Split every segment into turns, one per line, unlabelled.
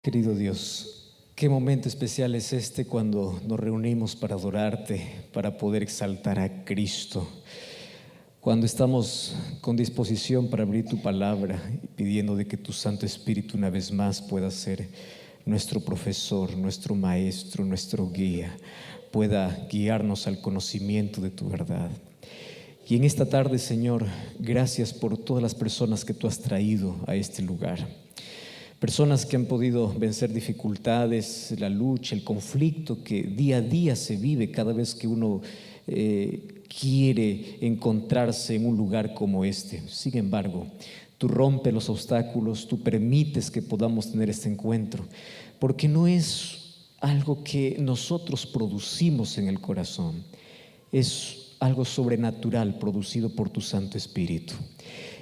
Querido Dios, qué momento especial es este cuando nos reunimos para adorarte, para poder exaltar a Cristo, cuando estamos con disposición para abrir tu palabra y pidiendo de que tu Santo Espíritu una vez más pueda ser nuestro profesor, nuestro maestro, nuestro guía, pueda guiarnos al conocimiento de tu verdad. Y en esta tarde, Señor, gracias por todas las personas que tú has traído a este lugar. Personas que han podido vencer dificultades, la lucha, el conflicto que día a día se vive cada vez que uno quiere encontrarse en un lugar como este. Sin embargo, tú rompes los obstáculos, tú permites que podamos tener este encuentro, porque no es algo que nosotros producimos en el corazón, es algo sobrenatural producido por tu Santo Espíritu.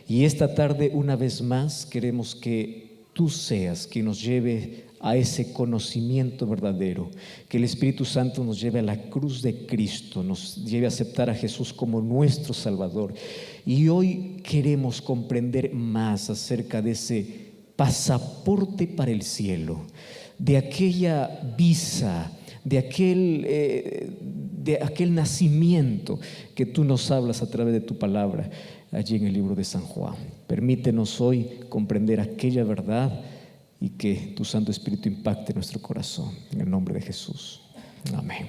Y esta tarde, una vez más, queremos que tú seas quien nos lleve a ese conocimiento verdadero, que el Espíritu Santo nos lleve a la cruz de Cristo, nos lleve a aceptar a Jesús como nuestro Salvador. Y hoy queremos comprender más acerca de ese pasaporte para el cielo, de aquella visa, de aquel nacimiento que tú nos hablas a través de tu palabra allí en el libro de San Juan. Permítenos hoy comprender aquella verdad y que tu Santo Espíritu impacte nuestro corazón. En el nombre de Jesús. Amén.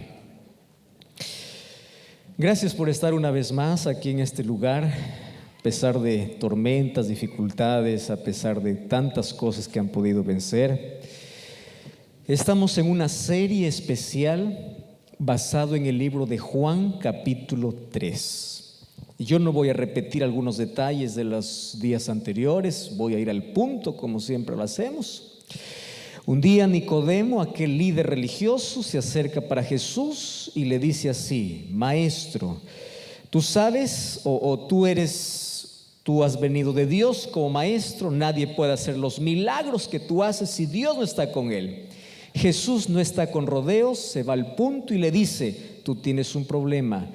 Gracias por estar una vez más aquí en este lugar, a pesar de tormentas, dificultades, a pesar de tantas cosas que han podido vencer. Estamos en una serie especial basado en el libro de Juan, capítulo 3. Yo no voy a repetir algunos detalles de los días anteriores, voy a ir al punto como siempre lo hacemos. Un día Nicodemo, aquel líder religioso, se acerca para Jesús y le dice así: Maestro, tú sabes tú has venido de Dios como maestro, nadie puede hacer los milagros que tú haces si Dios no está con él. Jesús no está con rodeos, se va al punto y le dice: tú tienes un problema.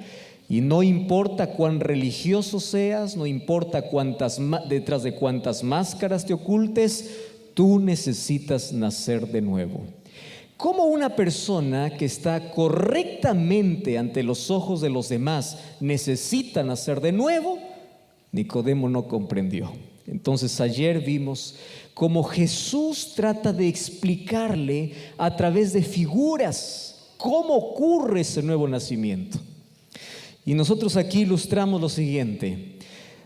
Y no importa cuán religioso seas, no importa detrás de cuántas máscaras te ocultes, tú necesitas nacer de nuevo. ¿Cómo una persona que está correctamente ante los ojos de los demás necesita nacer de nuevo? Nicodemo no comprendió. Entonces ayer vimos cómo Jesús trata de explicarle a través de figuras cómo ocurre ese nuevo nacimiento. Y nosotros aquí ilustramos lo siguiente: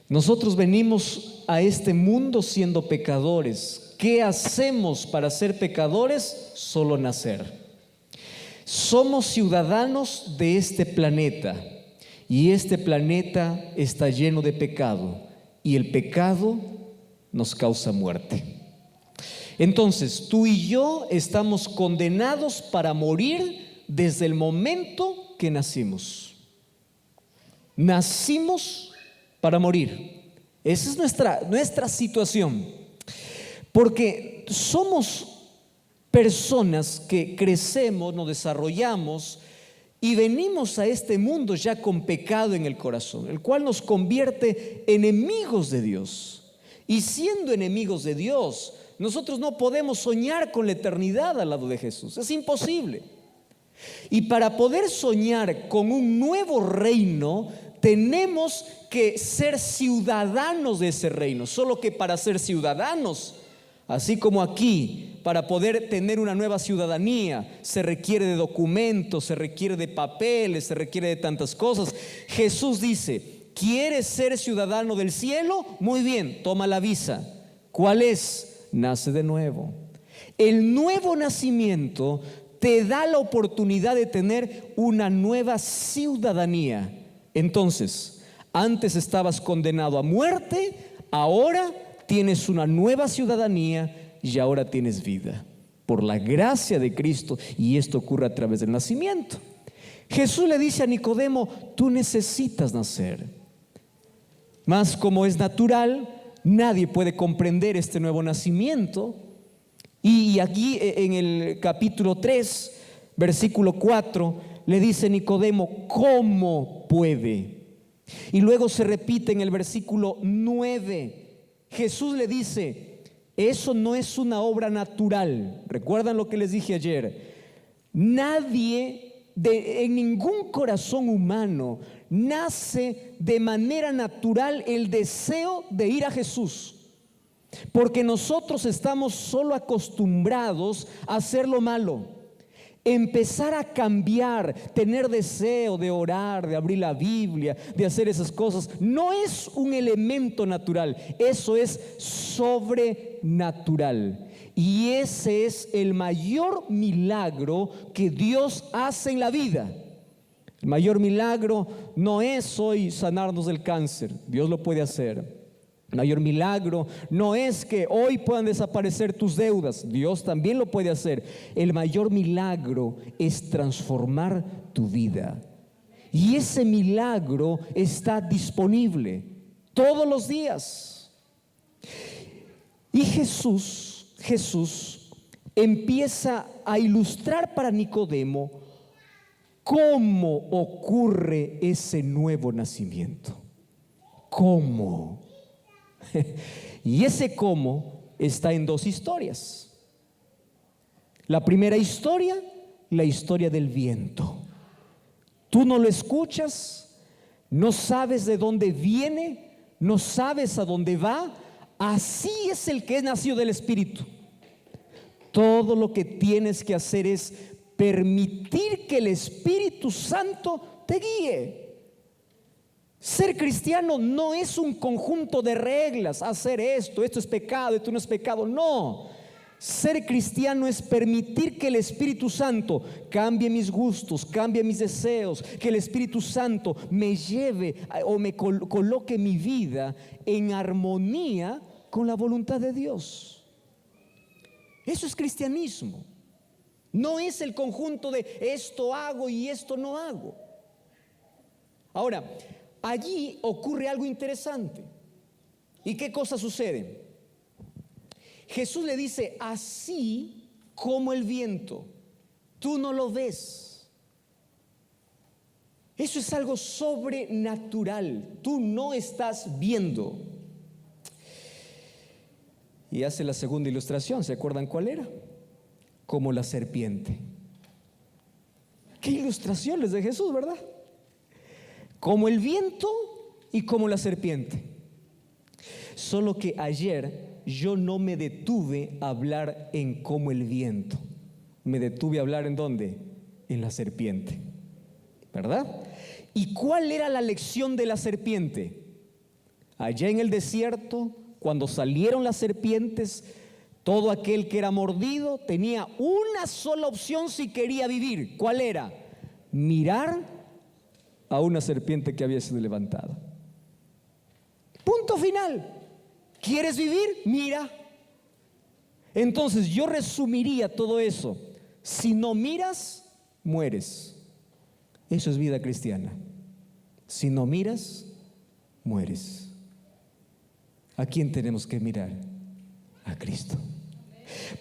nosotros venimos a este mundo siendo pecadores. ¿Qué hacemos para ser pecadores? Solo nacer. Somos ciudadanos de este planeta y este planeta está lleno de pecado y el pecado nos causa muerte. Entonces, tú y yo estamos condenados para morir desde el momento que nacimos. Nacimos para morir. Esa es nuestra situación. Porque somos personas que crecemos, nos desarrollamos y venimos a este mundo ya con pecado en el corazón, el cual nos convierte enemigos de Dios. Y siendo enemigos de Dios, nosotros no podemos soñar con la eternidad al lado de Jesús. Es imposible. Y para poder soñar con un nuevo reino, tenemos que ser ciudadanos de ese reino. Solo que para ser ciudadanos, así como aquí, para poder tener una nueva ciudadanía, se requiere de documentos, se requiere de papeles, se requiere de tantas cosas. Jesús dice: ¿quieres ser ciudadano del cielo? Muy bien, toma la visa. ¿Cuál es? Nace de nuevo. El nuevo nacimiento te da la oportunidad de tener una nueva ciudadanía. Entonces, antes estabas condenado a muerte, ahora tienes una nueva ciudadanía y ahora tienes vida por la gracia de Cristo, y esto ocurre a través del nacimiento. Jesús le dice a Nicodemo: tú necesitas nacer. Mas como es natural, nadie puede comprender este nuevo nacimiento. Y aquí en el capítulo 3, versículo 4, le dice Nicodemo: ¿cómo puede? Y luego se repite en el versículo 9. Jesús le dice: Eso no es una obra natural. ¿Recuerdan lo que les dije ayer? En ningún corazón humano nace de manera natural el deseo de ir a Jesús. Porque nosotros estamos solo acostumbrados a hacer lo malo. Empezar a cambiar, tener deseo de orar, de abrir la Biblia, de hacer esas cosas, no es un elemento natural, eso es sobrenatural. Y ese es el mayor milagro que Dios hace en la vida. El mayor milagro no es hoy sanarnos del cáncer, Dios lo puede hacer. El mayor milagro no es que hoy puedan desaparecer tus deudas, Dios también lo puede hacer. El mayor milagro es transformar tu vida. Y ese milagro está disponible todos los días. Y Jesús empieza a ilustrar para Nicodemo cómo ocurre ese nuevo nacimiento. ¿Cómo? Y ese cómo está en dos historias. La primera historia, la historia del viento. Tú no lo escuchas, no sabes de dónde viene, no sabes a dónde va. Así es el que es nacido del Espíritu. Todo lo que tienes que hacer es permitir que el Espíritu Santo te guíe. Ser cristiano no es un conjunto de reglas, hacer esto es pecado, esto no es pecado, no. Ser cristiano es permitir que el Espíritu Santo cambie mis gustos, cambie mis deseos, que el Espíritu Santo me lleve o me coloque mi vida en armonía con la voluntad de Dios. Eso es cristianismo. No es el conjunto de esto hago y esto no hago. Ahora, allí ocurre algo interesante. ¿Y qué cosa sucede? Jesús le dice, así como el viento, tú no lo ves. Eso es algo sobrenatural, tú no estás viendo. Y hace la segunda ilustración, ¿se acuerdan cuál era? Como la serpiente. Qué ilustraciones de Jesús, ¿verdad? Como el viento y como la serpiente. Solo que ayer yo no me detuve a hablar en como el viento. Me detuve a hablar ¿en dónde? En la serpiente, ¿verdad? ¿Y cuál era la lección de la serpiente? Allá en el desierto, cuando salieron las serpientes, todo aquel que era mordido tenía una sola opción si quería vivir. ¿Cuál era? Mirar a una serpiente que había sido levantada. Punto final. ¿Quieres vivir? Mira. Entonces yo resumiría todo eso. Si no miras, mueres. Eso es vida cristiana. Si no miras, mueres. ¿A quién tenemos que mirar? A Cristo.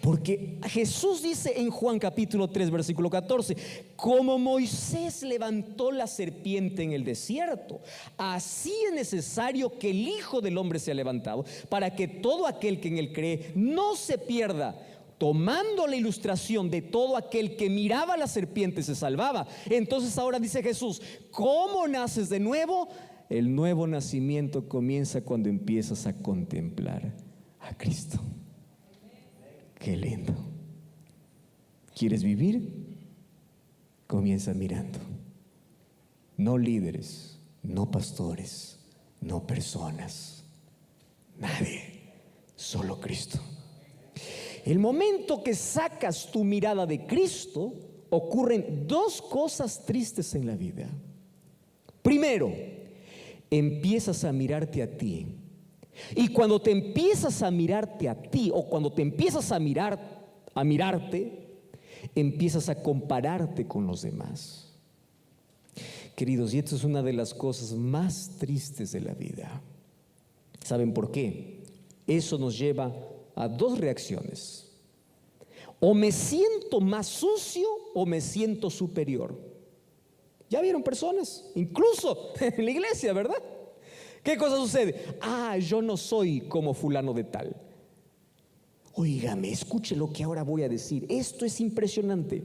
Porque Jesús dice en Juan capítulo 3 versículo 14, como Moisés levantó la serpiente en el desierto, así es necesario que el Hijo del Hombre sea levantado, para que todo aquel que en él cree no se pierda. Tomando la ilustración de todo aquel que miraba a la serpiente se salvaba. Entonces ahora dice Jesús, ¿cómo naces de nuevo? El nuevo nacimiento comienza cuando empiezas a contemplar a Cristo. Qué lindo. ¿Quieres vivir? Comienza mirando. No líderes, no pastores, no personas, nadie, solo Cristo. El momento que sacas tu mirada de Cristo, ocurren dos cosas tristes en la vida. Primero, empiezas a mirarte a ti. Y cuando te empiezas a mirarte a ti, o cuando te empiezas a mirarte, empiezas a compararte con los demás. Queridos, y esto es una de las cosas más tristes de la vida. ¿Saben por qué? Eso nos lleva a dos reacciones. O me siento más sucio o me siento superior. ¿Ya vieron personas? Incluso en la iglesia, ¿verdad? ¿Qué cosa sucede? Yo no soy como fulano de tal. Óigame, escuche lo que ahora voy a decir. Esto es impresionante.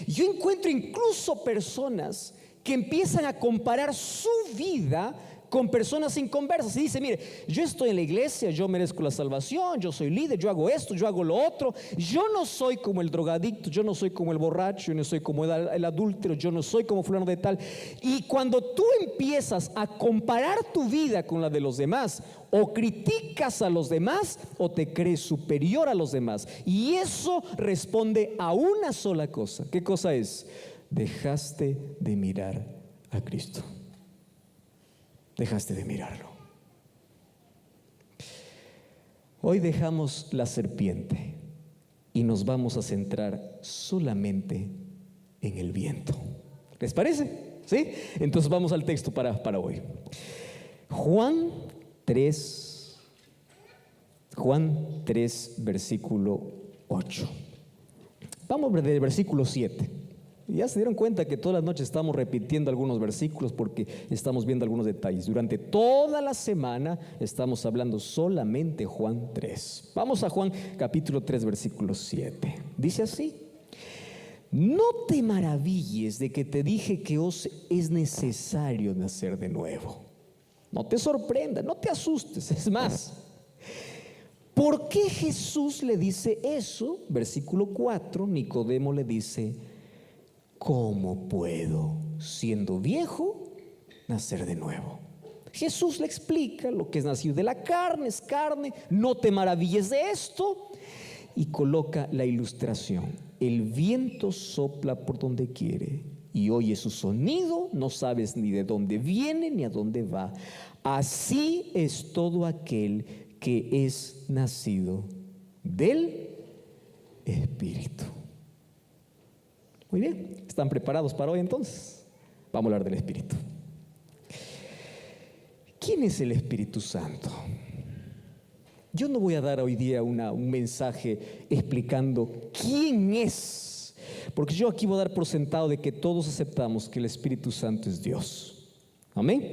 Yo encuentro incluso personas que empiezan a comparar su vida con personas inconversas y dice, mire, yo estoy en la iglesia, yo merezco la salvación, yo soy líder, yo hago esto, yo hago lo otro, yo no soy como el drogadicto, yo no soy como el borracho, yo no soy como el adúltero, yo no soy como fulano de tal. Y cuando tú empiezas a comparar tu vida con la de los demás, o criticas a los demás o te crees superior a los demás, y eso responde a una sola cosa. ¿Qué cosa es? Dejaste de mirar a Cristo. Dejaste de mirarlo. Hoy dejamos la serpiente y nos vamos a centrar solamente en el viento. ¿Les parece? ¿Sí? Entonces vamos al texto para hoy. Juan 3, versículo 8. Vamos del versículo 7. Ya se dieron cuenta que todas las noches estamos repitiendo algunos versículos porque estamos viendo algunos detalles. Durante toda la semana estamos hablando solamente Juan 3. Vamos a Juan capítulo 3, versículo 7. Dice así: no te maravilles de que te dije que os es necesario nacer de nuevo. No te sorprenda, no te asustes. Es más, ¿por qué Jesús le dice eso? Versículo 4, Nicodemo le dice: ¿cómo puedo, siendo viejo, nacer de nuevo? Jesús le explica lo que es nacido de la carne, es carne, no te maravilles de esto, y coloca la ilustración. El viento sopla por donde quiere y oyes su sonido, no sabes ni de dónde viene ni a dónde va. Así es todo aquel que es nacido del Espíritu. Muy bien, ¿están preparados para hoy entonces? Vamos a hablar del Espíritu. ¿Quién es el Espíritu Santo? Yo no voy a dar hoy día un mensaje explicando quién es, porque yo aquí voy a dar por sentado de que todos aceptamos que el Espíritu Santo es Dios. Amén.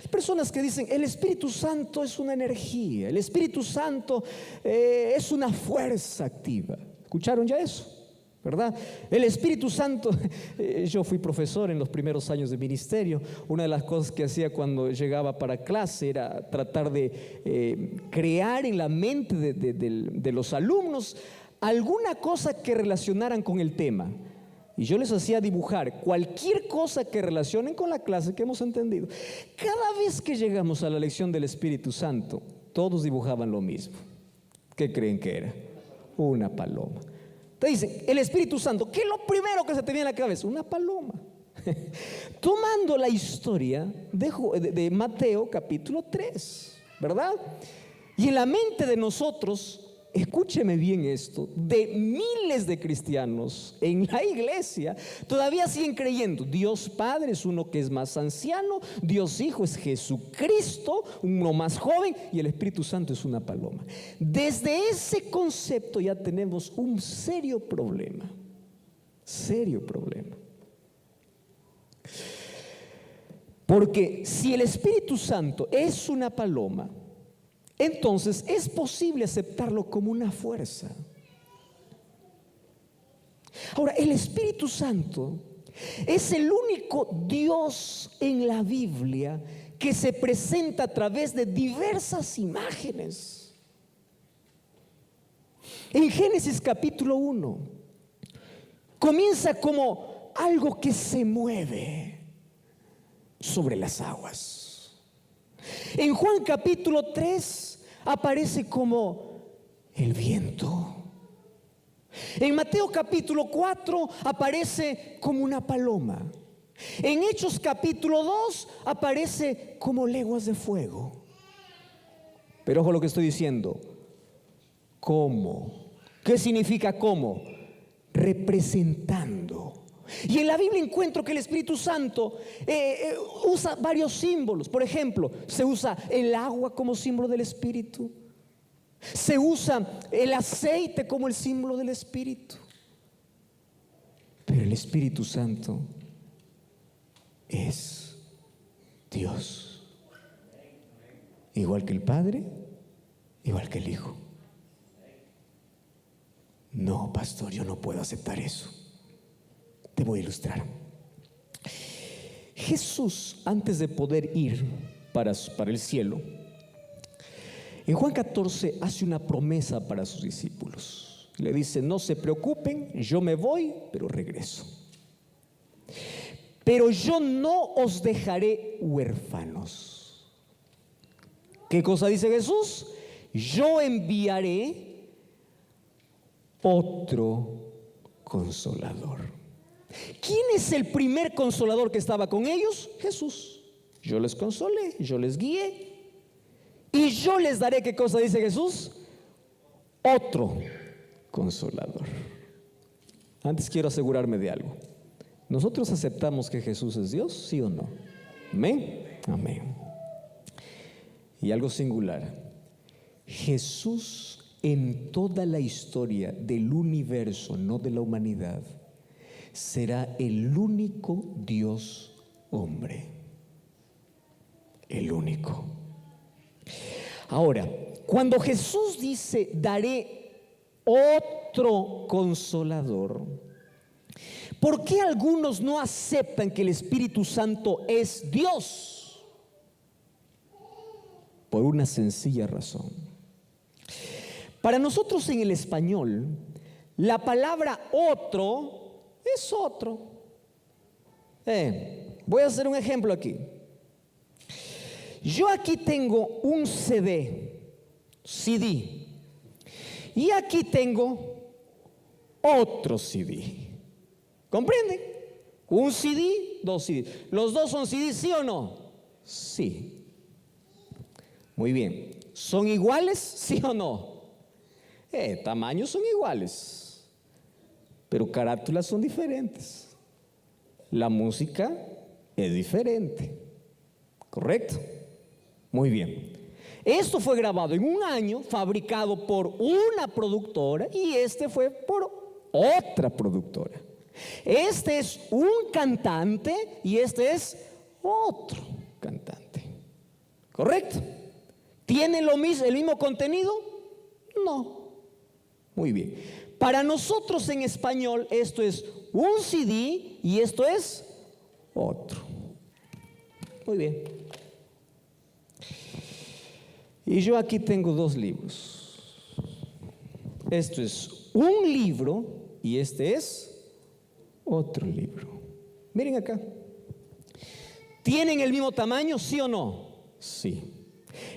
Hay personas que dicen, el Espíritu Santo es una energía, el Espíritu Santo es una fuerza activa. ¿Escucharon ya eso? ¿Verdad? El Espíritu Santo, yo fui profesor en los primeros años de ministerio. Una de las cosas que hacía cuando llegaba para clase era tratar de crear en la mente de los alumnos alguna cosa que relacionaran con el tema. Y yo les hacía dibujar cualquier cosa que relacionen con la clase que hemos entendido. Cada vez que llegamos a la lección del Espíritu Santo, todos dibujaban lo mismo. ¿Qué creen que era? Una paloma. Te dicen, el Espíritu Santo, ¿qué es lo primero que se te viene a la cabeza? Una paloma. Tomando la historia de Mateo capítulo 3, ¿verdad? Y en la mente de nosotros, escúcheme bien esto, de miles de cristianos en la iglesia todavía siguen creyendo Dios Padre es uno que es más anciano, Dios Hijo es Jesucristo, uno más joven, y el Espíritu Santo es una paloma. Desde ese concepto ya tenemos un serio problema. Porque si el Espíritu Santo es una paloma, entonces es posible aceptarlo como una fuerza. Ahora, el Espíritu Santo es el único Dios en la Biblia que se presenta a través de diversas imágenes. En Génesis capítulo 1 comienza como algo que se mueve sobre las aguas. En Juan capítulo 3 aparece como el viento. En Mateo capítulo 4 aparece como una paloma. En Hechos capítulo 2 aparece como lenguas de fuego. Pero ojo lo que estoy diciendo. ¿Cómo? ¿Qué significa cómo? Representando. Y en la Biblia encuentro que el Espíritu Santo usa varios símbolos. Por ejemplo, se usa el agua como símbolo del Espíritu. Se usa el aceite como el símbolo del Espíritu. Pero el Espíritu Santo es Dios. Igual que el Padre, igual que el Hijo. No, pastor, yo no puedo aceptar eso. Te voy a ilustrar. Jesús, antes de poder ir para el cielo, en Juan 14 hace una promesa para sus discípulos. Le dice: no se preocupen, yo me voy, pero regreso. Pero yo no os dejaré huérfanos. ¿Qué cosa dice Jesús? Yo enviaré otro consolador. ¿Quién es el primer consolador que estaba con ellos? Jesús. Yo les consolé, yo les guié. Y yo les daré, ¿qué cosa dice Jesús? Otro consolador. Antes quiero asegurarme de algo. ¿Nosotros aceptamos que Jesús es Dios, sí o no? Amén. Amén. Y algo singular. Jesús en toda la historia del universo, no de la humanidad, será el único Dios hombre. El único. Ahora, cuando Jesús dice: daré otro consolador, ¿por qué algunos no aceptan que el Espíritu Santo es Dios? Por una sencilla razón. Para nosotros en el español, la palabra otro es otro. Voy a hacer un ejemplo aquí. Yo aquí tengo un CD, y aquí tengo otro CD. ¿Comprenden? Un CD, dos CD. ¿Los dos son CD, sí o no? Sí. Muy bien. ¿Son iguales, sí o no? Tamaños son iguales, pero carátulas son diferentes. La música es diferente. ¿Correcto? Muy bien. Esto fue grabado en un año, fabricado por una productora, y este fue por otra productora. Este es un cantante y este es otro cantante. ¿Correcto? ¿Tienen el mismo contenido? No. Muy bien. Para nosotros en español esto es un CD y esto es otro. Muy bien. Y yo aquí tengo dos libros. Esto es un libro y este es otro libro. Miren acá. ¿Tienen el mismo tamaño, sí o no? Sí.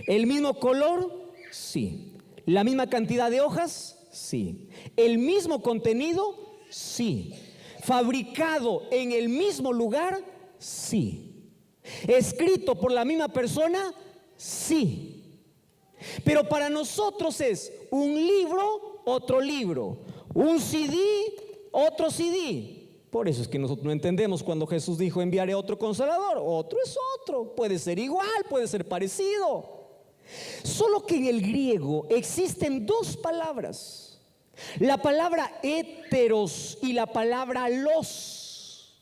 ¿El mismo color? Sí. ¿La misma cantidad de hojas? Sí. ¿El mismo contenido? Sí. ¿Fabricado en el mismo lugar? Sí. ¿Escrito por la misma persona? Sí. Pero para nosotros es un libro, otro libro. Un CD, otro CD. Por eso es que nosotros no entendemos cuando Jesús dijo: enviaré otro consolador. Otro es otro. Puede ser igual, puede ser parecido. Solo que en el griego existen dos palabras: la palabra heteros y la palabra los.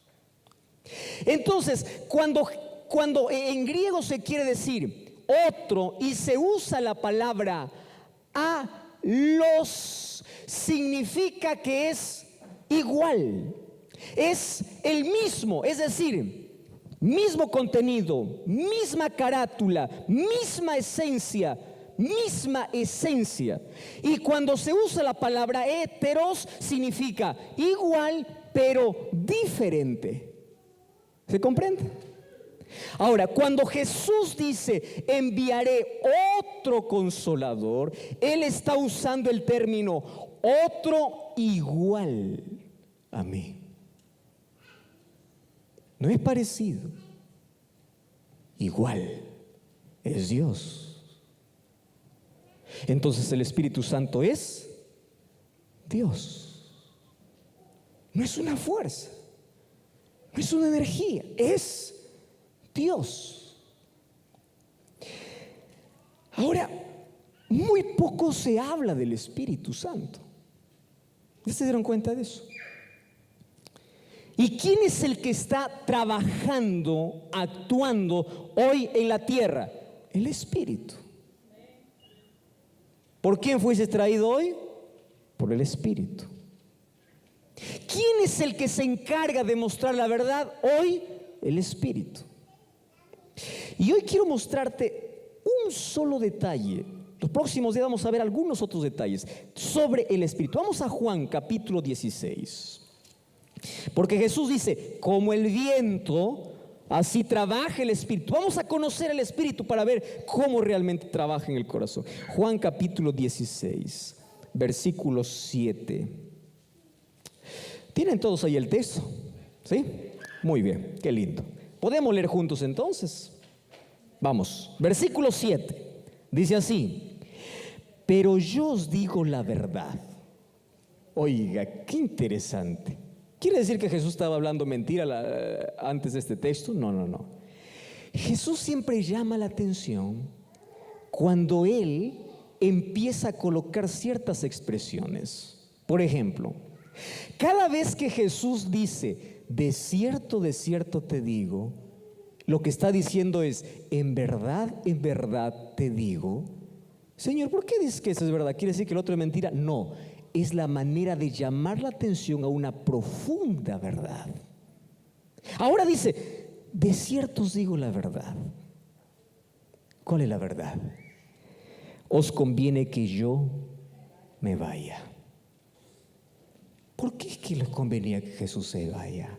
Entonces, cuando en griego se quiere decir otro y se usa la palabra alos, significa que es igual, es el mismo, es decir, mismo contenido, misma carátula, misma esencia. Y cuando se usa la palabra heteros, significa igual pero diferente. ¿Se comprende? Ahora, cuando Jesús dice enviaré otro consolador, Él está usando el término otro igual a mí. No es parecido, igual, es Dios. Entonces el Espíritu Santo es Dios. No es una fuerza, no es una energía, es Dios. Ahora, muy poco se habla del Espíritu Santo. ¿Ya se dieron cuenta de eso? ¿Y quién es el que está trabajando, actuando hoy en la tierra? El Espíritu. ¿Por quién fuiste traído hoy? por el Espíritu. ¿Quién es el que se encarga de mostrar la verdad? Hoy, el Espíritu. Y hoy quiero mostrarte un solo detalle. Los próximos días vamos a ver algunos otros detalles sobre el Espíritu. Vamos a Juan capítulo 16. Porque Jesús dice, como el viento, así trabaja el Espíritu. Vamos a conocer el Espíritu para ver cómo realmente trabaja en el corazón. Juan capítulo 16, versículo 7. ¿Tienen todos ahí el texto? ¿Sí? Muy bien, qué lindo. ¿Podemos leer juntos entonces? Vamos, versículo 7. Dice así: pero yo os digo la verdad. Oiga, qué interesante. ¿Quiere decir que Jesús estaba hablando mentira antes de este texto? No. Jesús siempre llama la atención cuando Él empieza a colocar ciertas expresiones. Por ejemplo, cada vez que Jesús dice, de cierto te digo, lo que está diciendo es, en verdad te digo. Señor, ¿por qué dices que eso es verdad? ¿Quiere decir que el otro es mentira? No, es la manera de llamar la atención a una profunda verdad. Ahora dice, de cierto os digo la verdad. ¿Cuál es la verdad? Os conviene que yo me vaya. ¿Por qué es que les convenía que Jesús se vaya?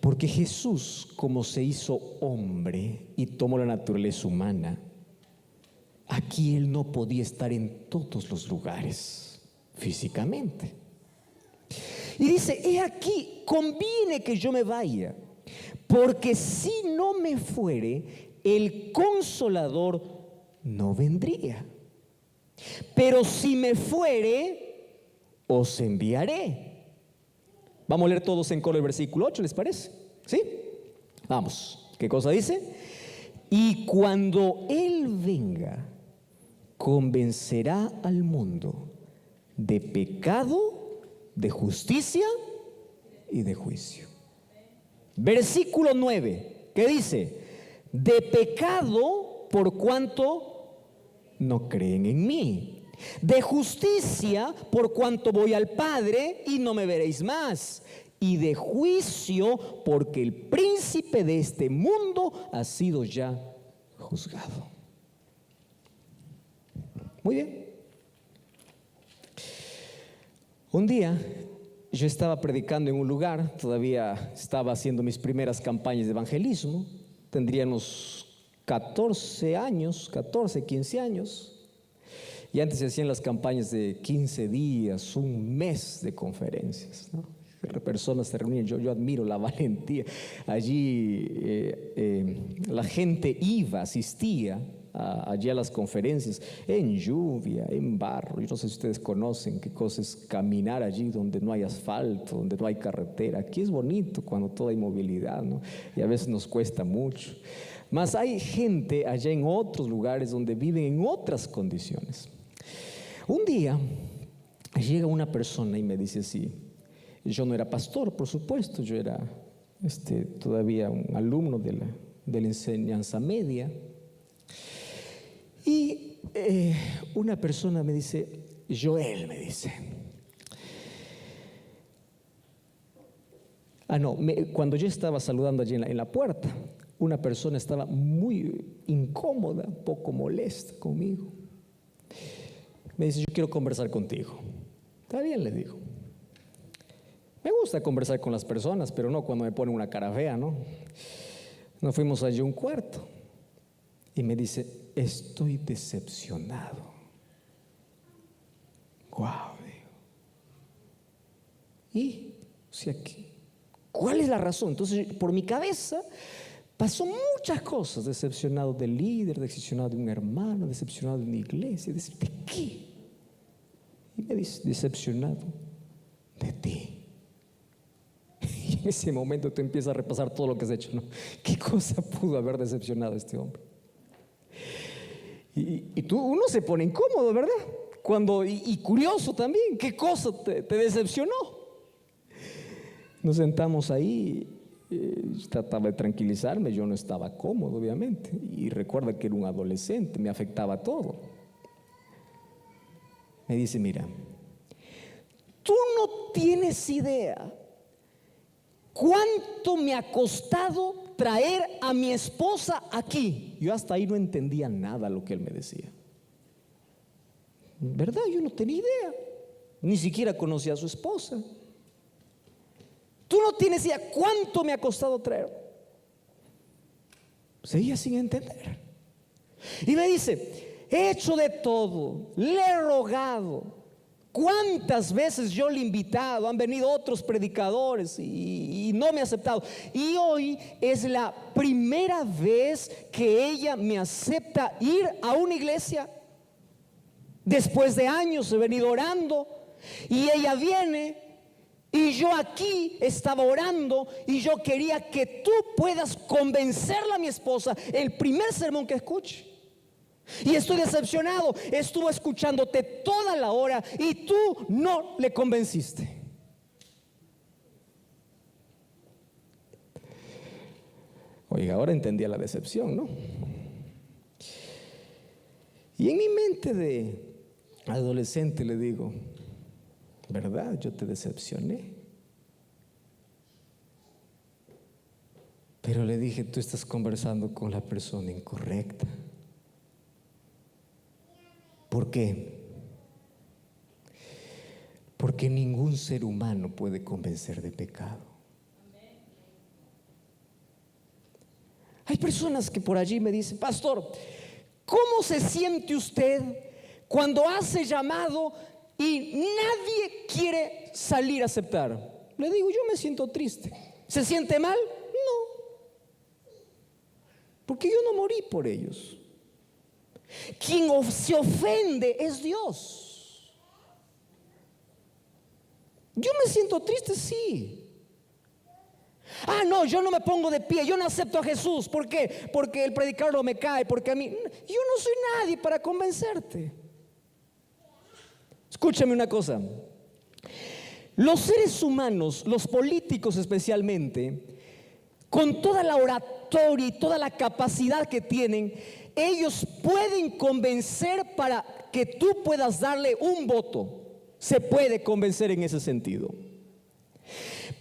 Porque Jesús, como se hizo hombre y tomó la naturaleza humana, aquí Él no podía estar en todos los lugares físicamente. Y dice, he aquí, conviene que yo me vaya, porque si no me fuere, el Consolador no vendría. Pero si me fuere, os enviaré. Vamos a leer todos en coro el versículo 8, ¿les parece? ¿Sí? Vamos. ¿Qué cosa dice? Y cuando Él venga, convencerá al mundo de pecado, de justicia y de juicio. Versículo 9, ¿qué dice? De pecado por cuanto no creen en mí. De justicia por cuanto voy al Padre y no me veréis más. Y de juicio porque el príncipe de este mundo ha sido ya juzgado. Muy bien. Un día yo estaba predicando en un lugar, todavía estaba haciendo mis primeras campañas de evangelismo, tendría unos 14 años, 14, 15 años. Y antes se hacían las campañas de 15 días, un mes de conferencias, ¿no? Personas se reunían, yo admiro la valentía. Allí la gente iba, asistía allí a las conferencias, en lluvia, en barro. Yo no sé si ustedes conocen qué cosa es caminar allí donde no hay asfalto, donde no hay carretera. Aquí es bonito cuando todo hay movilidad, ¿no? Y a veces nos cuesta mucho. Mas hay gente allá en otros lugares donde viven en otras condiciones. Un día llega una persona y me dice así, yo no era pastor, por supuesto, yo era todavía un alumno de la enseñanza media. Y una persona me dice, Joel, me dice. Cuando yo estaba saludando allí en la puerta, una persona estaba muy incómoda, un poco molesta conmigo. Me dice, yo quiero conversar contigo. Está bien, le digo. Me gusta conversar con las personas, pero no cuando me ponen una cara fea, ¿no? Nos fuimos allí a un cuarto y me dice, estoy decepcionado. Guau, digo. ¿Y? O sea, ¿cuál es la razón? Entonces, por mi cabeza pasó muchas cosas. Decepcionado del líder, decepcionado de un hermano, decepcionado de una iglesia. ¿De qué? Y me dice, decepcionado de ti. Y en ese momento tú empiezas a repasar todo lo que has hecho, ¿no? ¿Qué cosa pudo haber decepcionado a este hombre? Y uno se pone incómodo, ¿verdad? Y curioso también, ¿qué cosa te decepcionó? Nos sentamos ahí, trataba de tranquilizarme, yo no estaba cómodo, obviamente. Y recuerda que era un adolescente, me afectaba todo. Me dice, mira, tú no tienes idea cuánto me ha costado traer a mi esposa aquí. Yo hasta ahí no entendía nada lo que él me decía. ¿Verdad? Yo no tenía idea. Ni siquiera conocía a su esposa. Tú no tienes idea cuánto me ha costado traer. Seguía sin entender. Y me dice, he hecho de todo, le he rogado. ¿Cuántas veces yo le he invitado? Han venido otros predicadores y no me ha aceptado. Y hoy es la primera vez que ella me acepta ir a una iglesia. Después de años he venido orando y ella viene. Y yo aquí estaba orando y yo quería que tú puedas convencerla a mi esposa el primer sermón que escuche. Y estoy decepcionado. Estuvo escuchándote toda la hora y tú no le convenciste. Oiga, ahora entendía la decepción, ¿no? Y en mi mente de adolescente le digo, ¿verdad? Yo te decepcioné. Pero le dije, tú estás conversando con la persona incorrecta. ¿Por qué? Porque ningún ser humano puede convencer de pecado. Hay personas que por allí me dicen, pastor, ¿cómo se siente usted cuando hace llamado y nadie quiere salir a aceptar? Le digo, yo me siento triste. ¿Se siente mal? No, porque yo no morí por ellos. Quien se ofende es Dios. Yo me siento triste, sí. Ah, no, yo no me pongo de pie, yo no acepto a Jesús. ¿Por qué? Porque el predicador no me cae, porque a mí, yo no soy nadie para convencerte. Escúchame una cosa. Los seres humanos, los políticos especialmente, con toda la oratoria y toda la capacidad que tienen, ellos pueden convencer para que tú puedas darle un voto. Se puede convencer en ese sentido.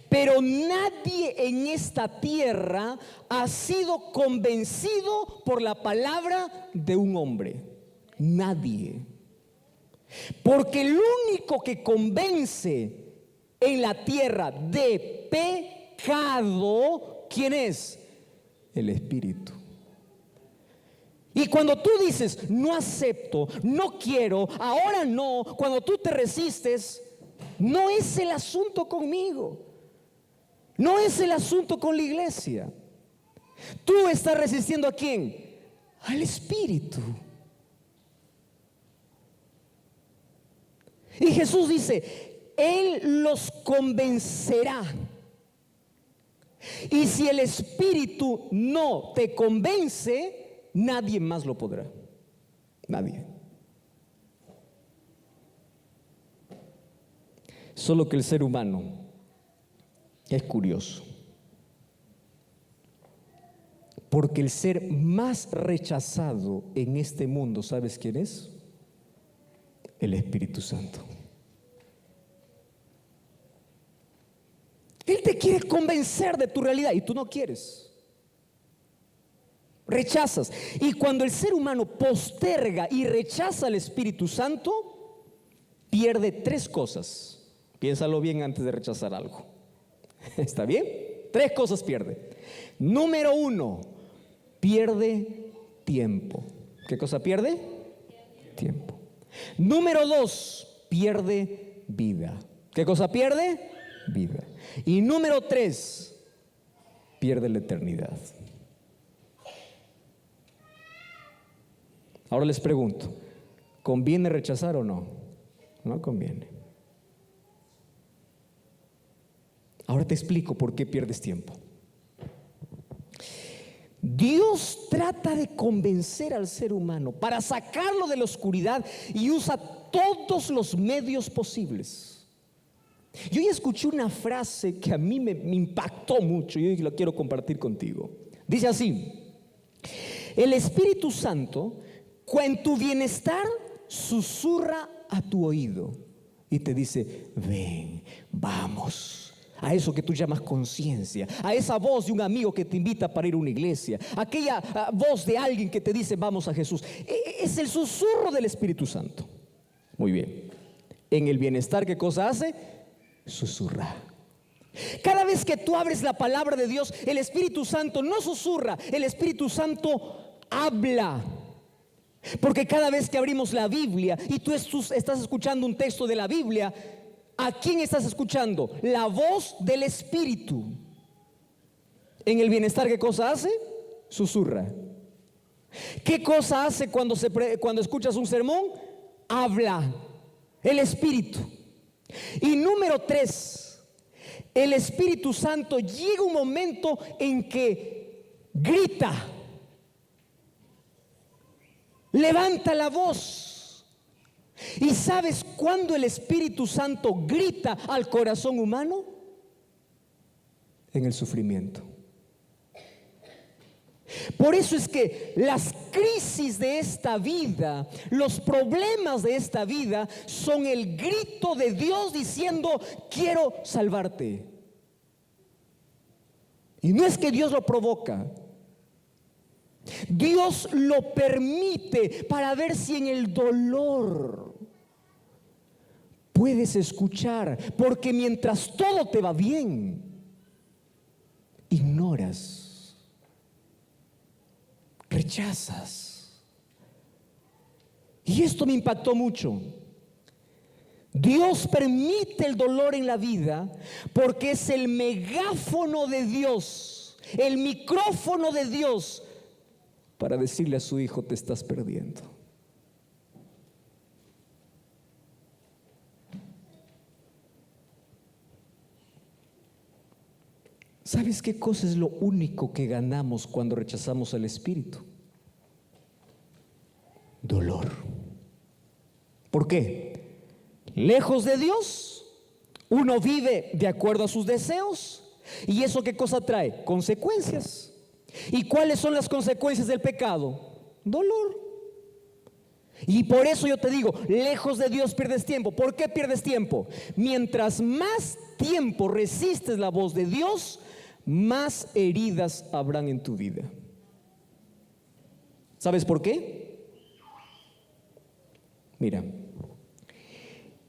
Pero nadie en esta tierra ha sido convencido por la palabra de un hombre. Nadie. Porque el único que convence en la tierra de pecado, ¿quién es? El Espíritu. Y cuando tú dices, no acepto, no quiero, ahora no, cuando tú te resistes, no es el asunto conmigo. No es el asunto con la iglesia. Tú estás resistiendo ¿a quién? Al Espíritu. Y Jesús dice, Él los convencerá. Y si el Espíritu no te convence, nadie más lo podrá. Nadie. Solo que el ser humano es curioso. Porque el ser más rechazado en este mundo, ¿sabes quién es? El Espíritu Santo. Él te quiere convencer de tu realidad y tú no quieres. Rechazas. Y cuando el ser humano posterga y rechaza al Espíritu Santo, pierde tres cosas. Piénsalo bien antes de rechazar algo. ¿Está bien? Tres cosas pierde. Número uno, pierde tiempo. ¿Qué cosa pierde? Tiempo. Número dos, pierde vida. ¿Qué cosa pierde? Vida. Y número tres, pierde la eternidad. Ahora les pregunto, ¿conviene rechazar o no? No conviene. Ahora te explico por qué pierdes tiempo. Dios trata de convencer al ser humano para sacarlo de la oscuridad y usa todos los medios posibles. Yo ya escuché una frase que a mí me impactó mucho y hoy lo quiero compartir contigo. Dice así: el Espíritu Santo, en tu bienestar, susurra a tu oído y te dice: ven, vamos. A eso que tú llamas conciencia, a esa voz de un amigo que te invita para ir a una iglesia, aquella voz de alguien que te dice: vamos a Jesús. Es el susurro del Espíritu Santo. Muy bien. En el bienestar, ¿qué cosa hace? Susurra. Cada vez que tú abres la palabra de Dios, el Espíritu Santo no susurra, el Espíritu Santo habla. Porque cada vez que abrimos la Biblia y tú estás escuchando un texto de la Biblia, ¿a quién estás escuchando? La voz del Espíritu. En el bienestar, ¿qué cosa hace? Susurra. ¿Qué cosa hace cuando escuchas un sermón? Habla. El Espíritu. Y número 3, el Espíritu Santo llega un momento en que grita, levanta la voz. ¿Y sabes cuándo el Espíritu Santo grita al corazón humano? En el sufrimiento. Por eso es que las crisis de esta vida, los problemas de esta vida, son el grito de Dios diciendo: quiero salvarte. Y no es que Dios lo provoca, Dios lo permite para ver si en el dolor puedes escuchar. Porque mientras todo te va bien, ignoras, rechazas. Y esto me impactó mucho. Dios permite el dolor en la vida porque es el megáfono de Dios, el micrófono de Dios, para decirle a su hijo: te estás perdiendo. ¿Sabes qué cosa es lo único que ganamos cuando rechazamos al Espíritu? Dolor. ¿Por qué? Lejos de Dios, uno vive de acuerdo a sus deseos. ¿Y eso qué cosa trae? Consecuencias. ¿Y cuáles son las consecuencias del pecado? Dolor. Y por eso yo te digo, lejos de Dios pierdes tiempo. ¿Por qué pierdes tiempo? Mientras más tiempo resistes la voz de Dios, más heridas habrán en tu vida. ¿Sabes por qué? Mira,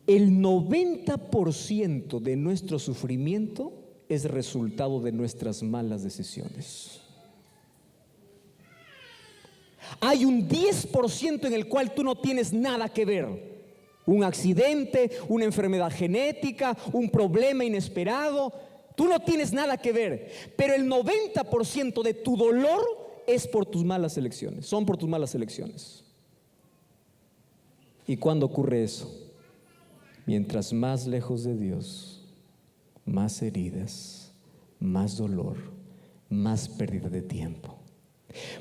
el 90% de nuestro sufrimiento es resultado de nuestras malas decisiones. Hay un 10% en el cual tú no tienes nada que ver. Un accidente, una enfermedad genética, un problema inesperado. Tú no tienes nada que ver. Pero el 90% de tu dolor es por tus malas elecciones. Son por tus malas elecciones. ¿Y cuándo ocurre eso? Mientras más lejos de Dios, más heridas, más dolor, más pérdida de tiempo.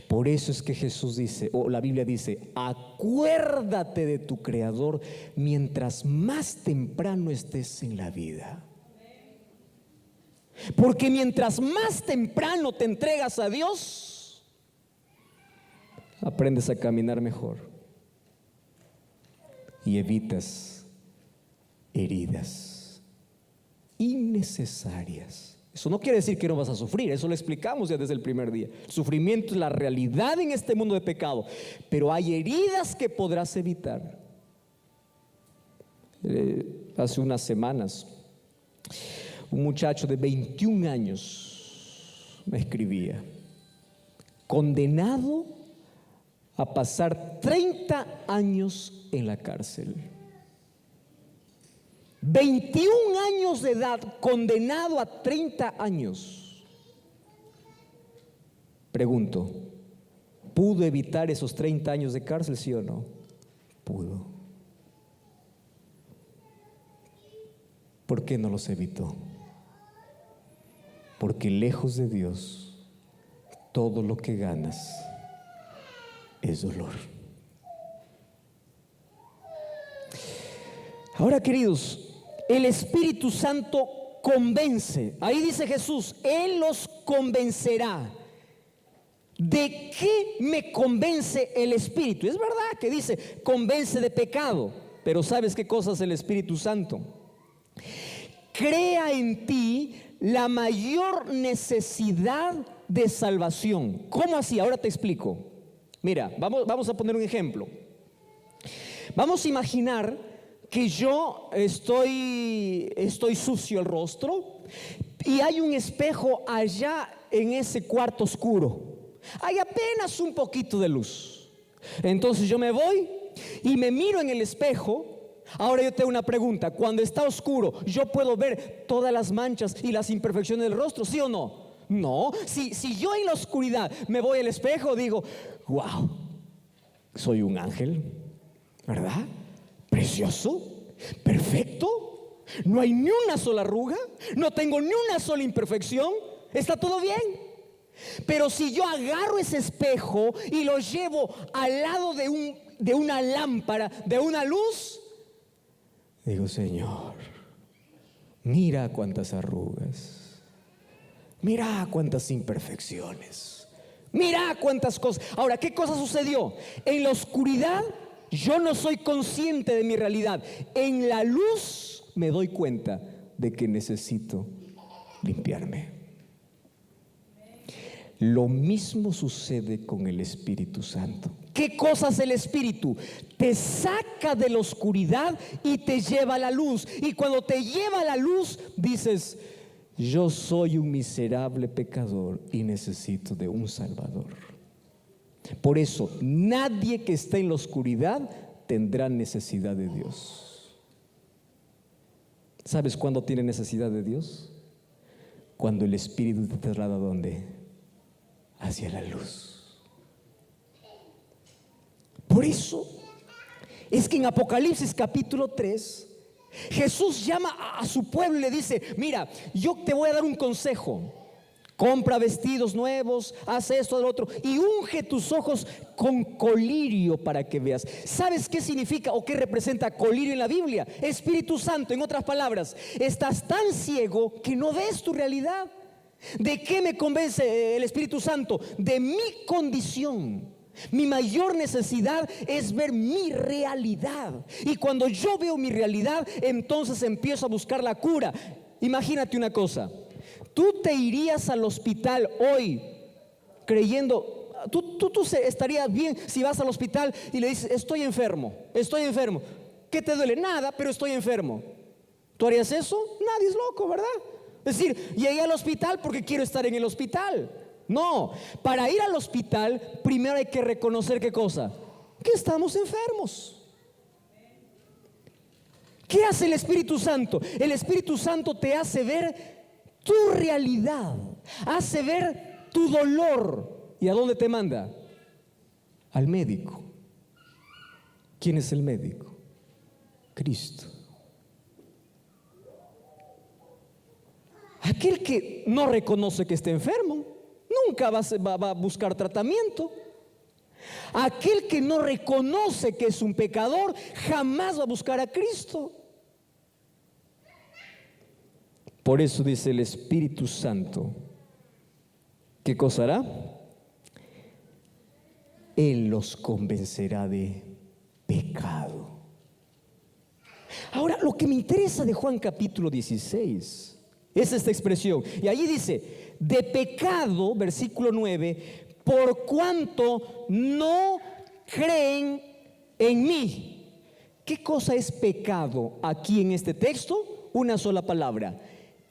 Por eso es que Jesús dice, o la Biblia dice: acuérdate de tu Creador mientras más temprano estés en la vida. Porque mientras más temprano te entregas a Dios, aprendes a caminar mejor y evitas heridas innecesarias. Eso no quiere decir que no vas a sufrir, eso lo explicamos ya desde el primer día. El sufrimiento es la realidad en este mundo de pecado, pero hay heridas que podrás evitar. Hace unas semanas, un muchacho de 21 años me escribía, condenado a pasar 30 años en la cárcel. 21 años de edad, condenado a 30 años. Pregunto, ¿pudo evitar esos 30 años de cárcel, sí o no? Pudo. ¿Por qué no los evitó? Porque lejos de Dios, todo lo que ganas es dolor. Ahora, queridos, el Espíritu Santo convence. Ahí dice Jesús, Él los convencerá. ¿De qué me convence el Espíritu? Es verdad que dice, convence de pecado. pero ¿sabes qué cosa es el Espíritu Santo? Crea en ti la mayor necesidad de salvación. ¿Cómo así? Ahora te explico. Mira, vamos a poner un ejemplo. Vamos a imaginar que yo estoy sucio el rostro y hay un espejo allá en ese cuarto oscuro. Hay apenas un poquito de luz. Entonces yo me voy y me miro en el espejo. Ahora yo tengo una pregunta. Cuando está oscuro, ¿yo puedo ver todas las manchas y las imperfecciones del rostro? ¿Sí o no? No. Si yo en la oscuridad me voy al espejo, digo, wow, soy un ángel, ¿verdad? Precioso, perfecto, no hay ni una sola arruga, no tengo ni una sola imperfección, está todo bien. Pero si yo agarro ese espejo y lo llevo al lado de una lámpara, de una luz, digo, Señor, mira cuántas arrugas, mira cuántas imperfecciones, mira cuántas cosas. Ahora, ¿qué cosa sucedió? En la oscuridad yo no soy consciente de mi realidad. En la luz me doy cuenta de que necesito limpiarme. Lo mismo sucede con el Espíritu Santo. ¿Qué cosa es el Espíritu? Te saca de la oscuridad y te lleva a la luz. Y cuando te lleva a la luz, dices, yo soy un miserable pecador y necesito de un Salvador. Por eso, nadie que esté en la oscuridad tendrá necesidad de Dios. ¿Sabes cuándo tiene necesidad de Dios? Cuando el Espíritu te traslada ¿a dónde? Hacia la luz. Por eso es que en Apocalipsis capítulo 3 Jesús llama a su pueblo y le dice, mira, yo te voy a dar un consejo. Compra vestidos nuevos, haz esto, lo otro, y unge tus ojos con colirio para que veas. ¿Sabes qué significa o qué representa colirio en la Biblia? Espíritu Santo. En otras palabras, estás tan ciego que no ves tu realidad. ¿De qué me convence el Espíritu Santo? De mi condición. Mi mayor necesidad es ver mi realidad. Y cuando yo veo mi realidad, entonces empiezo a buscar la cura. Imagínate una cosa. Tú te irías al hospital hoy creyendo, tú estarías bien si vas al hospital y le dices, estoy enfermo. ¿Qué te duele? Nada, pero estoy enfermo. ¿Tú harías eso? Nadie es loco, ¿verdad? Es decir, llegué al hospital porque quiero estar en el hospital. No, para ir al hospital primero hay que reconocer ¿qué cosa? Que estamos enfermos. ¿Qué hace el Espíritu Santo? El Espíritu Santo te hace ver tu realidad, hace ver tu dolor. ¿Y a dónde te manda? Al médico. ¿Quién es el médico? Cristo. Aquel que no reconoce que está enfermo nunca va a buscar tratamiento. Aquel que no reconoce que es un pecador jamás va a buscar a Cristo. Por eso dice el Espíritu Santo, ¿qué cosa hará? Él los convencerá de pecado. Ahora, lo que me interesa de Juan capítulo 16 es esta expresión. Y allí dice, de pecado, versículo 9, por cuanto no creen en mí. ¿Qué cosa es pecado aquí en este texto? Una sola palabra: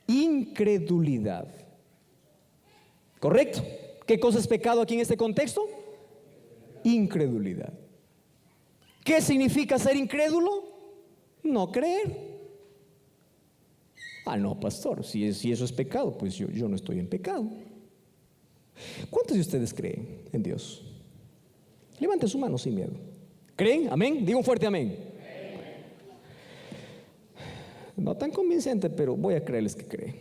incredulidad. ¿Correcto? ¿Qué cosa es pecado aquí en este contexto? Incredulidad. ¿Qué significa ser incrédulo? No creer. No, pastor, si eso es pecado, pues yo no estoy en pecado. ¿Cuántos de ustedes creen en Dios? Levante su mano sin miedo. ¿Creen? Amén. Diga un fuerte amén. No tan convincente, pero voy a creerles que creen.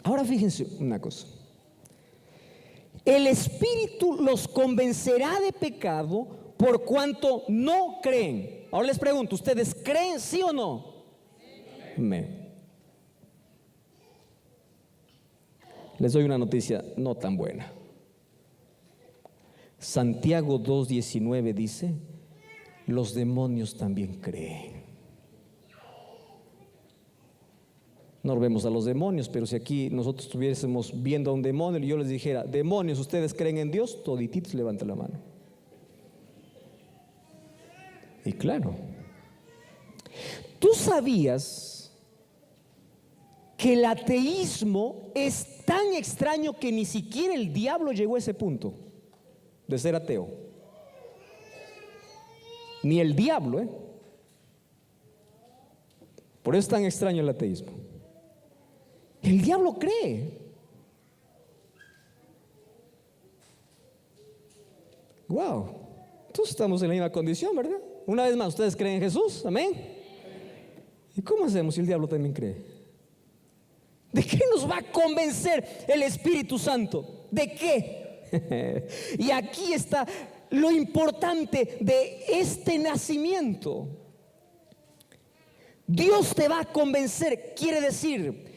Ahora fíjense una cosa. El Espíritu los convencerá de pecado por cuanto no creen. Ahora les pregunto, ¿ustedes creen sí o no? Amén. Les doy una noticia no tan buena. Santiago 2:19 dice, los demonios también creen. No vemos a los demonios, pero si aquí nosotros estuviésemos viendo a un demonio y yo les dijera: demonios, ¿ustedes creen en Dios? Todititos levanten la mano. Y claro, ¿tú sabías que el ateísmo es tan extraño que ni siquiera el diablo llegó a ese punto de ser ateo? Ni el diablo, ¿eh? Por eso es tan extraño el ateísmo. El diablo cree. Wow, todos estamos en la misma condición, ¿verdad? Una vez más, ¿ustedes creen en Jesús? Amén. ¿Y cómo hacemos si el diablo también cree? ¿De qué nos va a convencer el Espíritu Santo? ¿De qué? Y aquí está lo importante de este nacimiento. Dios te va a convencer, quiere decir,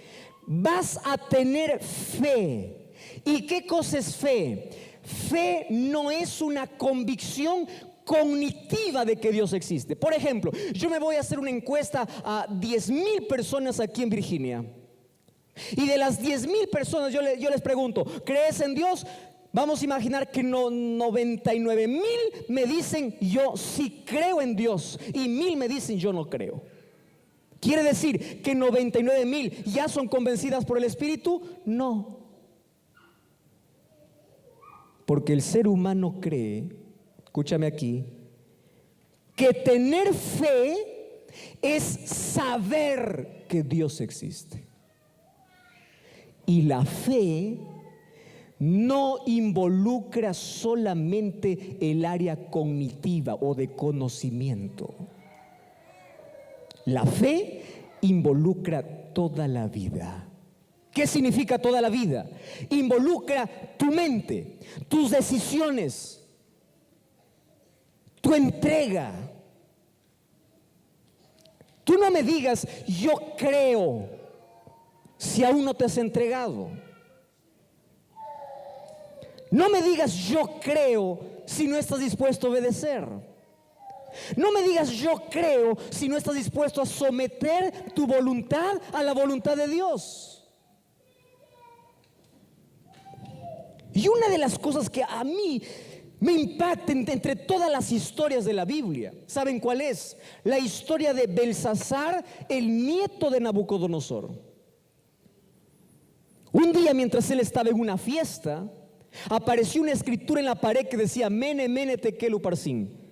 vas a tener fe. ¿Y qué cosa es fe? Fe no es una convicción cognitiva de que Dios existe. Por ejemplo, yo me voy a hacer una encuesta a 10,000 personas aquí en Virginia. Y de las 10,000 personas yo les pregunto: ¿crees en Dios? Vamos a imaginar que 99,000 me dicen: yo sí creo en Dios, y 1,000 me dicen: yo no creo. ¿Quiere decir que 99,000 ya son convencidas por el Espíritu? No. Porque el ser humano cree, escúchame aquí, que tener fe es saber que Dios existe. Y la fe no involucra solamente el área cognitiva o de conocimiento. La fe involucra toda la vida. ¿Qué significa toda la vida? Involucra tu mente, tus decisiones, tu entrega. Tú no me digas: yo creo, si aún no te has entregado. No me digas: yo creo, si no estás dispuesto a obedecer. No me digas: yo creo, si no estás dispuesto a someter tu voluntad a la voluntad de Dios. Y una de las cosas que a mí me impacta entre todas las historias de la Biblia, ¿saben cuál es? La historia de Belsasar, el nieto de Nabucodonosor. Un día, mientras él estaba en una fiesta, apareció una escritura en la pared que decía: Mene, mene, tekel uparsin.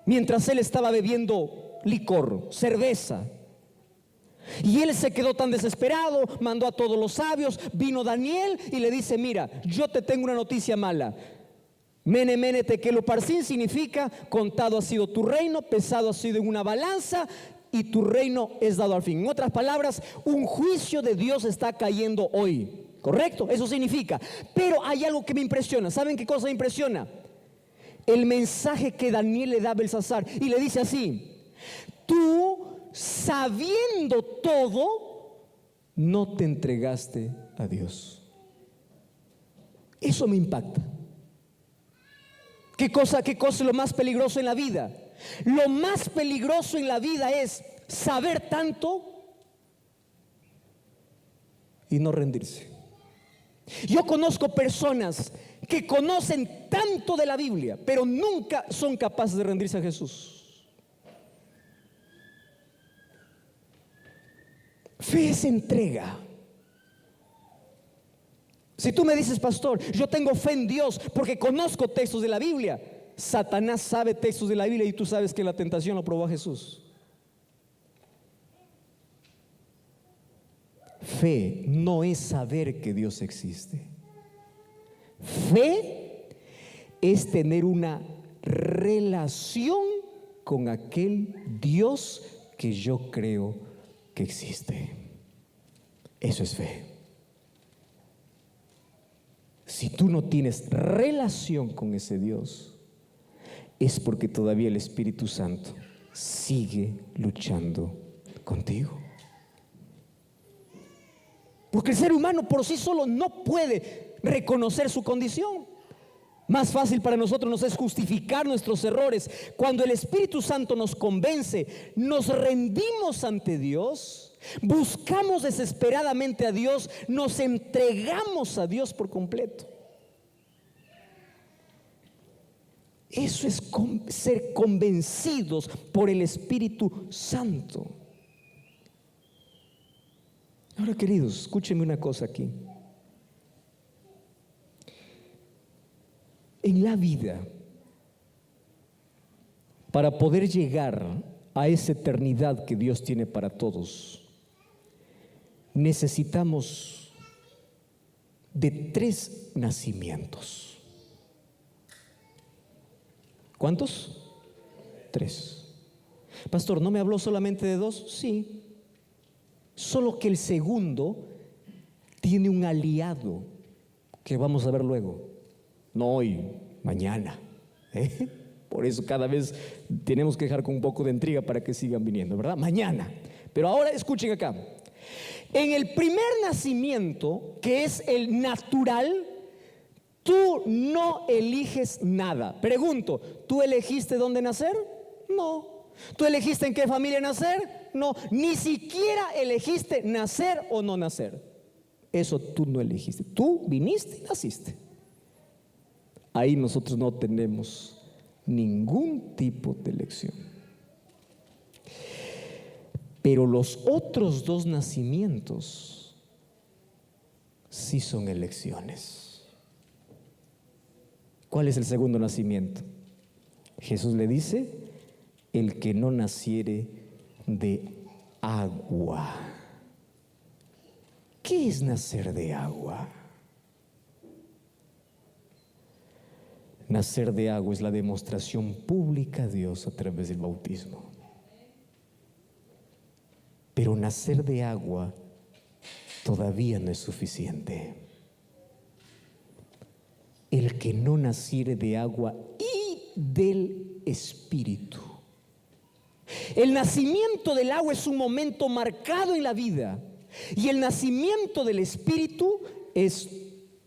Mientras él estaba bebiendo licor, cerveza. Y él se quedó tan desesperado, mandó a todos los sabios. Vino Daniel y le dice: mira, yo te tengo una noticia mala. Mene, mene, tekel uparsin significa: contado ha sido tu reino, pesado ha sido en una balanza, y tu reino es dado al fin. En otras palabras, un juicio de Dios está cayendo hoy. ¿Correcto? Eso significa. Pero hay algo que me impresiona. ¿Saben qué cosa me impresiona? El mensaje que Daniel le da a Belsasar, y le dice así: tú, sabiendo todo, no te entregaste a Dios. Eso me impacta. ¿Qué cosa es lo más peligroso en la vida? Lo más peligroso en la vida es saber tanto y no rendirse. Yo conozco personas que conocen tanto de la Biblia, pero nunca son capaces de rendirse a Jesús. Fe es entrega. Si tú me dices: pastor, yo tengo fe en Dios porque conozco textos de la Biblia. Satanás sabe textos de la Biblia y tú sabes que la tentación lo probó a Jesús. Fe no es saber que Dios existe. Fe es tener una relación con aquel Dios que yo creo que existe. Eso es fe. Si tú no tienes relación con ese Dios, es porque todavía el Espíritu Santo sigue luchando contigo. Porque el ser humano por sí solo no puede reconocer su condición. Más fácil para nosotros nos es justificar nuestros errores. Cuando el Espíritu Santo nos convence, nos rendimos ante Dios, buscamos desesperadamente a Dios, nos entregamos a Dios por completo. Eso es ser convencidos por el Espíritu Santo. Ahora, queridos, escúchenme una cosa aquí. En la vida, para poder llegar a esa eternidad que Dios tiene para todos, necesitamos de 3 nacimientos. ¿Cuántos? 3. Pastor, ¿no me habló solamente de 2? Sí. Solo que el segundo tiene un aliado que vamos a ver luego. No hoy, mañana. Por eso cada vez tenemos que dejar con un poco de intriga para que sigan viniendo, ¿verdad? Mañana. Pero ahora escuchen acá. En el primer nacimiento, que es el natural, tú no eliges nada. Pregunto, ¿tú elegiste dónde nacer? No. ¿Tú elegiste en qué familia nacer? No. Ni siquiera elegiste nacer o no nacer. Eso tú no elegiste. Tú viniste y naciste. Ahí nosotros no tenemos ningún tipo de elección. Pero los otros 2 nacimientos sí son elecciones. ¿Cuál es el segundo nacimiento? Jesús le dice: el que no naciere de agua. ¿Qué es nacer de agua? Nacer de agua es la demostración pública a Dios a través del bautismo. Pero nacer de agua todavía no es suficiente. El que no naciere de agua y del Espíritu. El nacimiento del agua es un momento marcado en la vida, y el nacimiento del Espíritu es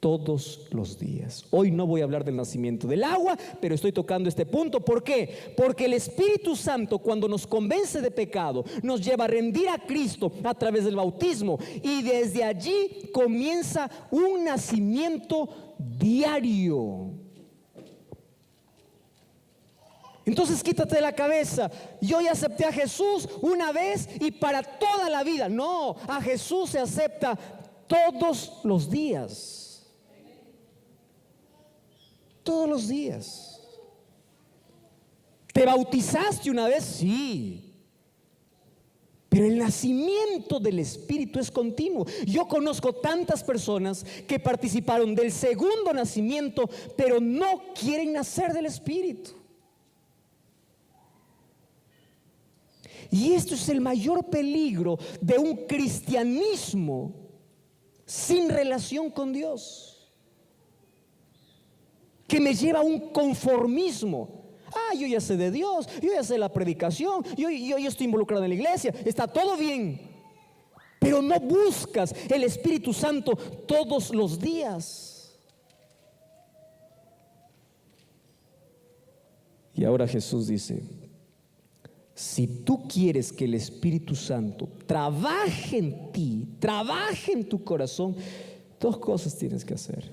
todos los días. Hoy no voy a hablar del nacimiento del agua, pero estoy tocando este punto. ¿Por qué? Porque el Espíritu Santo, cuando nos convence de pecado, nos lleva a rendir a Cristo a través del bautismo, y desde allí comienza un nacimiento diario. Entonces quítate de la cabeza: yo ya acepté a Jesús una vez y para toda la vida. No, a Jesús se acepta todos los días. Todos los días. ¿Te bautizaste una vez? Sí. Pero el nacimiento del Espíritu es continuo. Yo conozco tantas personas que participaron del segundo nacimiento, pero no quieren nacer del Espíritu. Y esto es el mayor peligro de un cristianismo sin relación con Dios, que me lleva a un conformismo. Yo ya sé de Dios, yo ya sé la predicación, yo estoy involucrado en la iglesia, está todo bien. Pero no buscas el Espíritu Santo todos los días. Y ahora Jesús dice: si tú quieres que el Espíritu Santo trabaje en ti, trabaje en tu corazón, 2 cosas tienes que hacer.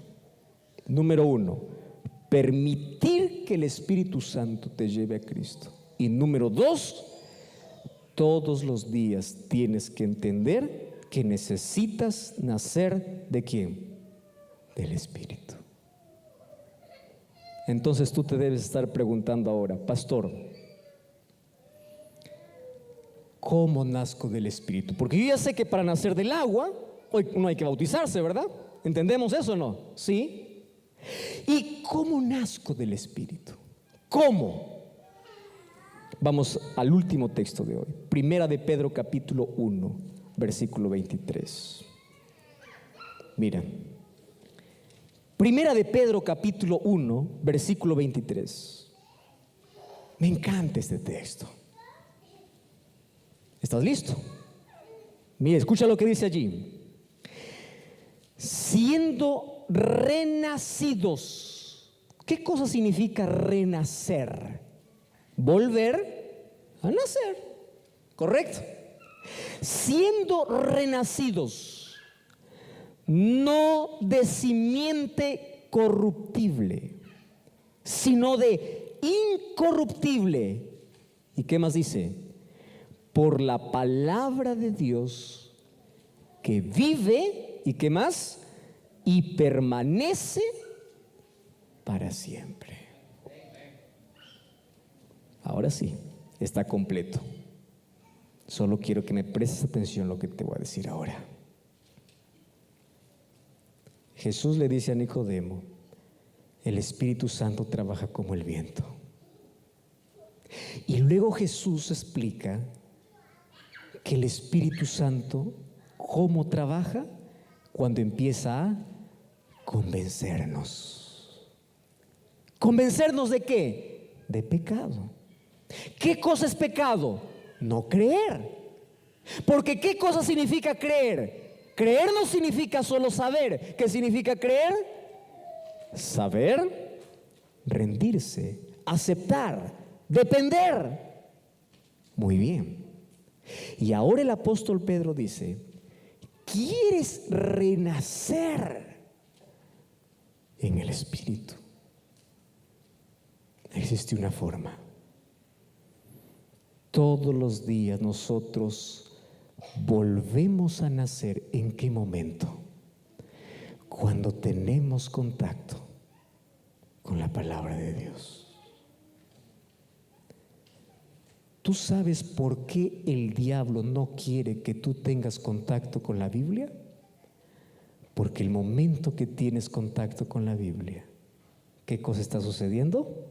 Número 1, permitir que el Espíritu Santo te lleve a Cristo. Y número 2, todos los días tienes que entender que necesitas nacer ¿de quién? Del Espíritu. Entonces tú te debes estar preguntando ahora: pastor, ¿cómo nazco del Espíritu? Porque yo ya sé que para nacer del agua hoy no hay que bautizarse, ¿verdad? ¿Entendemos eso o no? ¿Sí? ¿Y cómo nazco del Espíritu? ¿Cómo? Vamos al último texto de hoy. Primera de Pedro capítulo 1, versículo 23. Mira, Primera de Pedro capítulo 1, versículo 23. Me encanta este texto. ¿Estás listo? Mira, escucha lo que dice allí. Siendo renacidos. ¿Qué cosa significa renacer? Volver a nacer, ¿correcto? Siendo renacidos, no de simiente corruptible, sino de incorruptible. ¿Y qué más dice? Por la palabra de Dios que vive, ¿y qué más? Y permanece para siempre. Ahora sí, está completo. Solo quiero que me prestes atención a lo que te voy a decir ahora. Jesús le dice a Nicodemo: el Espíritu Santo trabaja como el viento. Y luego Jesús explica que el Espíritu Santo, ¿cómo trabaja? Cuando empieza a convencernos. ¿Convencernos de qué? De pecado. ¿Qué cosa es pecado? No creer. Porque ¿qué cosa significa creer? Creer no significa solo saber. ¿Qué significa creer? Saber, rendirse, aceptar, depender. Muy bien. Y ahora el apóstol Pedro dice: ¿quieres renacer en el Espíritu? Existe una forma. Todos los días nosotros volvemos a nacer. ¿En qué momento? Cuando tenemos contacto con la palabra de Dios. ¿Tú sabes por qué el diablo no quiere que tú tengas contacto con la Biblia? Porque el momento que tienes contacto con la Biblia, ¿qué cosa está sucediendo?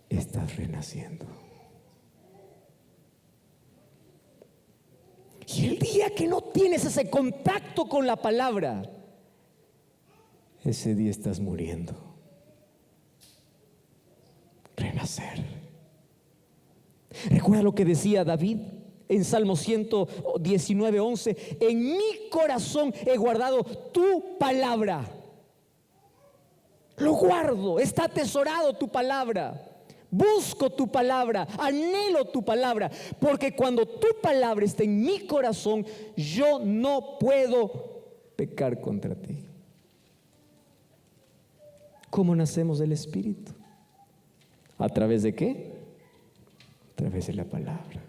Estás renaciendo. Y el día que no tienes ese contacto con la palabra, ese día estás muriendo. Renacer. Recuerda lo que decía David en Salmo 119:11: en mi corazón he guardado tu palabra. Lo guardo, está atesorado tu palabra. Busco tu palabra, anhelo tu palabra, porque cuando tu palabra está en mi corazón, yo no puedo pecar contra ti. ¿Cómo nacemos del Espíritu? ¿A través de qué? A través de la palabra.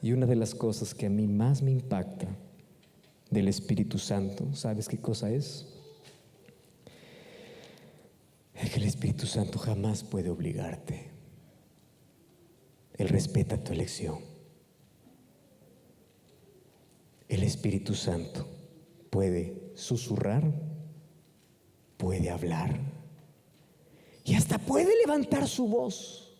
Y una de las cosas que a mí más me impacta del Espíritu Santo, ¿sabes qué cosa es? Es que el Espíritu Santo jamás puede obligarte. Él respeta tu elección. El Espíritu Santo puede susurrar, puede hablar y hasta puede levantar su voz,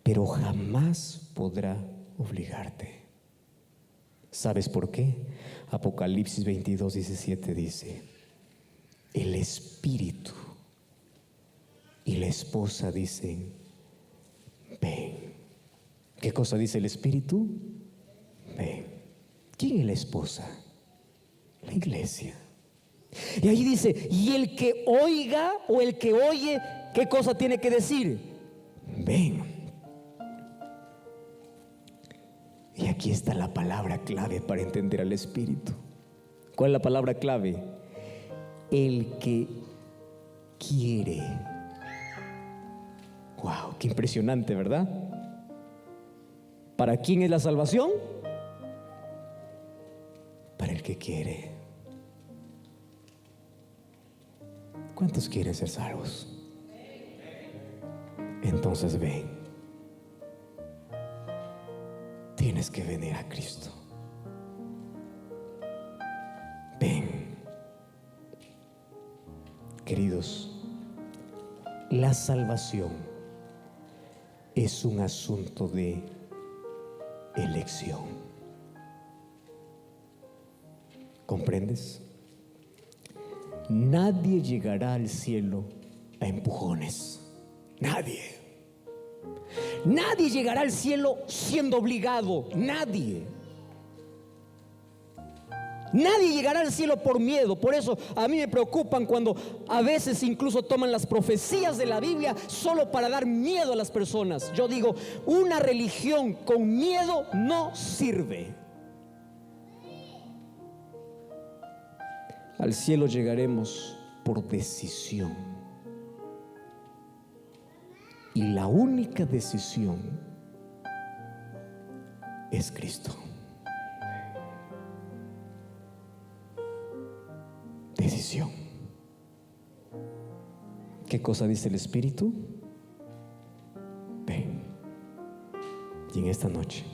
pero jamás podrá obligarte. ¿Sabes por qué? Apocalipsis 22:17 dice: el Espíritu y la esposa dicen: ven. ¿Qué cosa dice el Espíritu? Ven. ¿Quién es la esposa? La iglesia. Y ahí dice: y el que oiga o el que oye, ¿qué cosa tiene que decir? Ven. Y aquí está la palabra clave para entender al Espíritu. ¿Cuál es la palabra clave? El que quiere. Wow, qué impresionante, ¿verdad? ¿Para quién es la salvación? Para el que quiere. ¿Cuántos quieren ser salvos? Entonces ven. Tienes que venir a Cristo. Ven. Queridos, la salvación es un asunto de elección. ¿Comprendes? Nadie llegará al cielo a empujones. Nadie. Nadie llegará al cielo siendo obligado. Nadie. Nadie llegará al cielo por miedo. Por eso a mí me preocupan cuando a veces incluso toman las profecías de la Biblia solo para dar miedo a las personas. Yo digo, una religión con miedo no sirve. Al cielo llegaremos por decisión. Y la única decisión es Cristo. Decisión. ¿Qué cosa dice el Espíritu? Ven. Y en esta noche,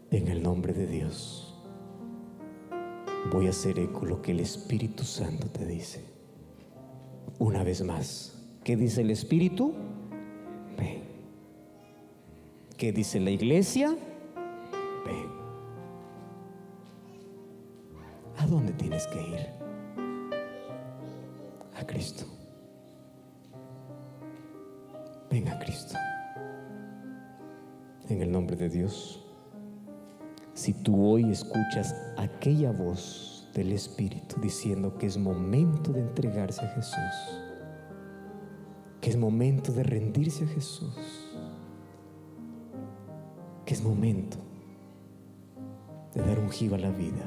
en el nombre de Dios, voy a hacer eco lo que el Espíritu Santo te dice. Una vez más, ¿qué dice el Espíritu? Ven. ¿Qué dice la iglesia? Ven. ¿A dónde tienes que ir? A Cristo. Ven a Cristo. En el nombre de Dios. Si tú hoy escuchas aquella voz del Espíritu diciendo que es momento de entregarse a Jesús, que es momento de rendirse a Jesús, que es momento de dar un giro a la vida,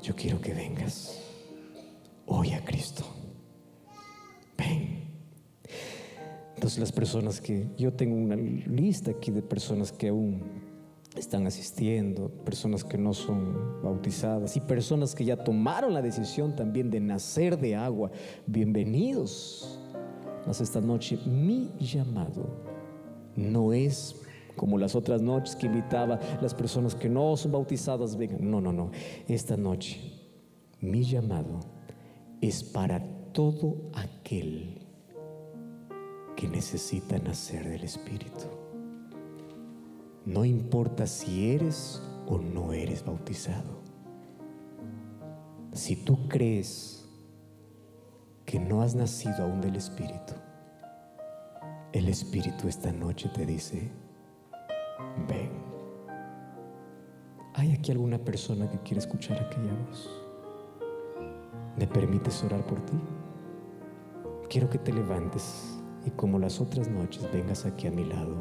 yo quiero que vengas hoy a Cristo. Ven. Entonces las personas que, yo tengo una lista aquí de personas que aún están asistiendo, personas que no son bautizadas y personas que ya tomaron la decisión también de nacer de agua. Bienvenidos. Mas esta noche mi llamado no es como las otras noches que invitaba a las personas que no son bautizadas, vengan. No. Esta noche mi llamado es para todo aquel que necesita nacer del Espíritu. No importa si eres o no eres bautizado. Si tú crees que no has nacido aún del Espíritu, el Espíritu esta noche te dice: ven. ¿Hay aquí alguna persona que quiere escuchar aquella voz? ¿Me permites orar por ti? Quiero que te levantes y como las otras noches vengas aquí a mi lado,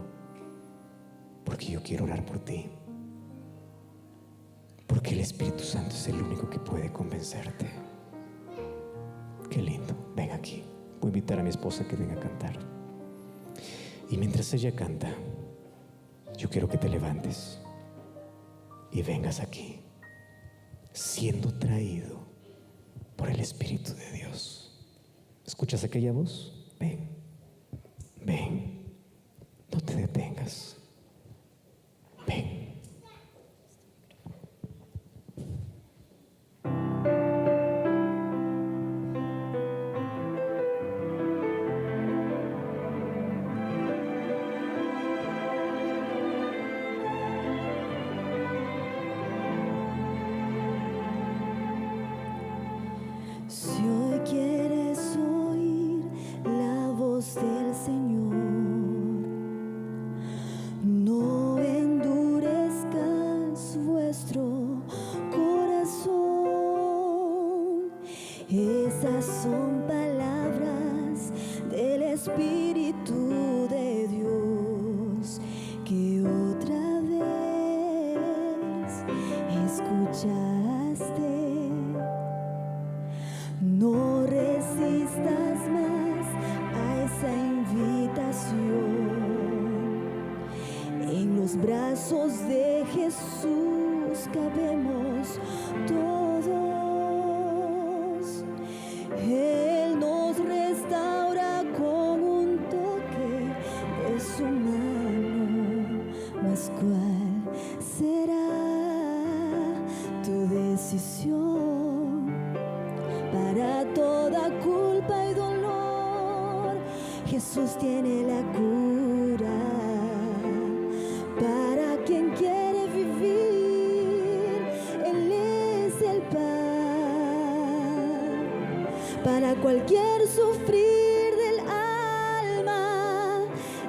porque yo quiero orar por ti, porque el Espíritu Santo es el único que puede convencerte. Qué lindo. Ven aquí. Voy a invitar a mi esposa que venga a cantar. Y mientras ella canta, yo quiero que te levantes y vengas aquí, siendo traído por el Espíritu de Dios. ¿Escuchas aquella voz? Ven, ven, no te detengas. Ven.
Si hoy quieres oír la voz del Señor, no endurezcas vuestro corazón. Esas son palabras del Espíritu de Dios que otra vez escuchaste. No resistas más a esa invitación. En los brazos de Jesús cabemos todos. Él nos restaura con un toque de su mano. Mas ¿cuál será tu decisión? Para toda culpa y dolor, Jesús tiene la cura. Para quien quiere vivir, Él es el pan. Para cualquier sufrir del alma,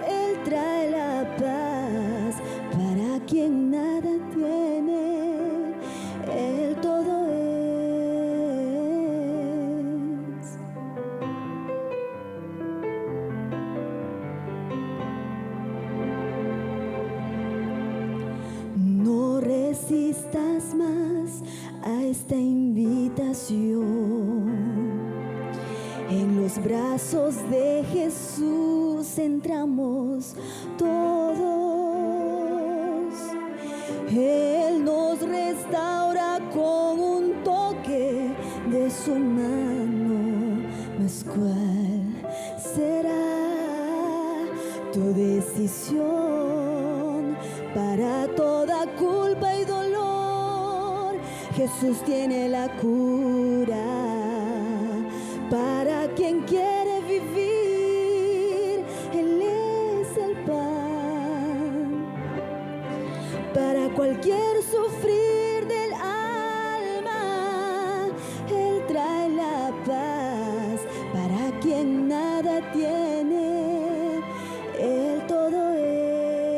Él trae la paz. Para quien nada tiene, resistas más a esta invitación. En los brazos de Jesús entramos todos. Él nos restaura con un toque de su mano. Mas ¿cuál será tu decisión? Para toda culpa y dolor, Jesús tiene la cura. Para quien quiere vivir, Él es el pan. Para cualquier sufrir del alma, Él trae la paz. Para quien nada tiene, Él todo es.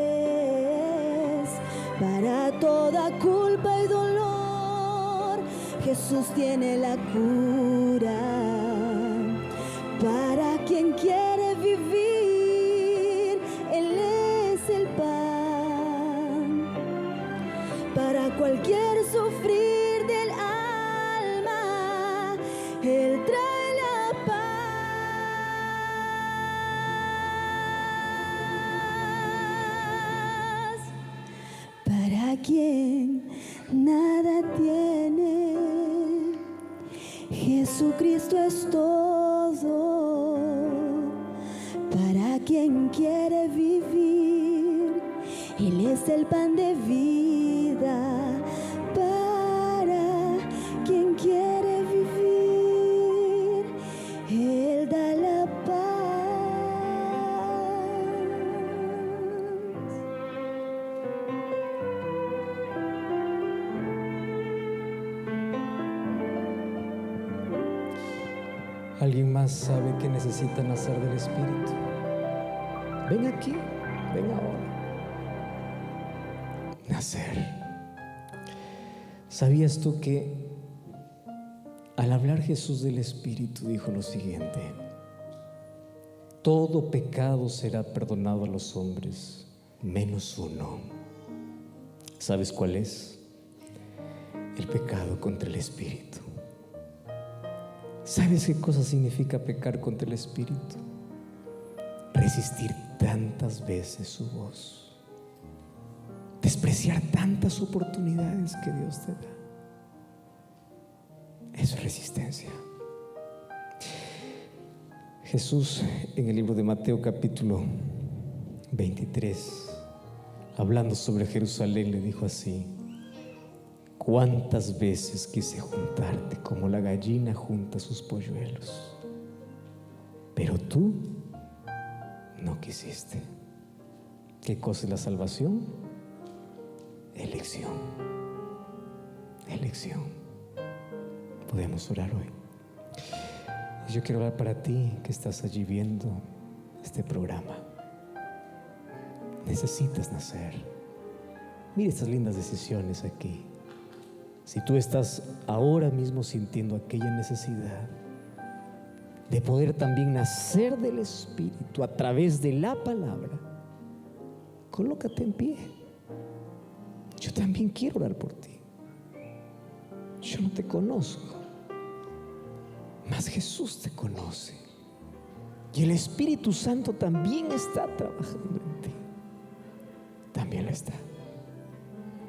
Para toda culpa y dolor, Jesús tiene la cura. Para quien quiere vivir, Él es el pan. Para cualquier sufrir del alma, Él trae la paz. Para quien nada tiene, Jesucristo es todo. Para quien quiere vivir, Él es el pan de vida. Para quien quiere vivir, Él da la paz.
¿Alguien más sabe que necesita nacer del Espíritu? Ven aquí, ven ahora. Nacer. ¿Sabías tú que al hablar Jesús del Espíritu dijo lo siguiente? Todo pecado será perdonado a los hombres, menos uno. ¿Sabes cuál es? El pecado contra el Espíritu. ¿Sabes qué cosa significa pecar contra el Espíritu? Resistir tantas veces su voz, despreciar tantas oportunidades que Dios te da. Eso es resistencia. Jesús en el libro de Mateo capítulo 23, hablando sobre Jerusalén, le dijo así: ¿cuántas veces quise juntarte como la gallina junta sus polluelos? Pero tú no quisiste. ¿Qué cosa es la salvación? Elección. Elección. Podemos orar hoy. Yo quiero orar para ti que estás allí viendo este programa. Necesitas nacer. Mira estas lindas decisiones aquí. Si tú estás ahora mismo sintiendo aquella necesidad de poder también nacer del Espíritu a través de la palabra, colócate en pie. Yo también quiero orar por ti. Yo no te conozco, mas Jesús te conoce. Y el Espíritu Santo también está trabajando en ti. También lo está.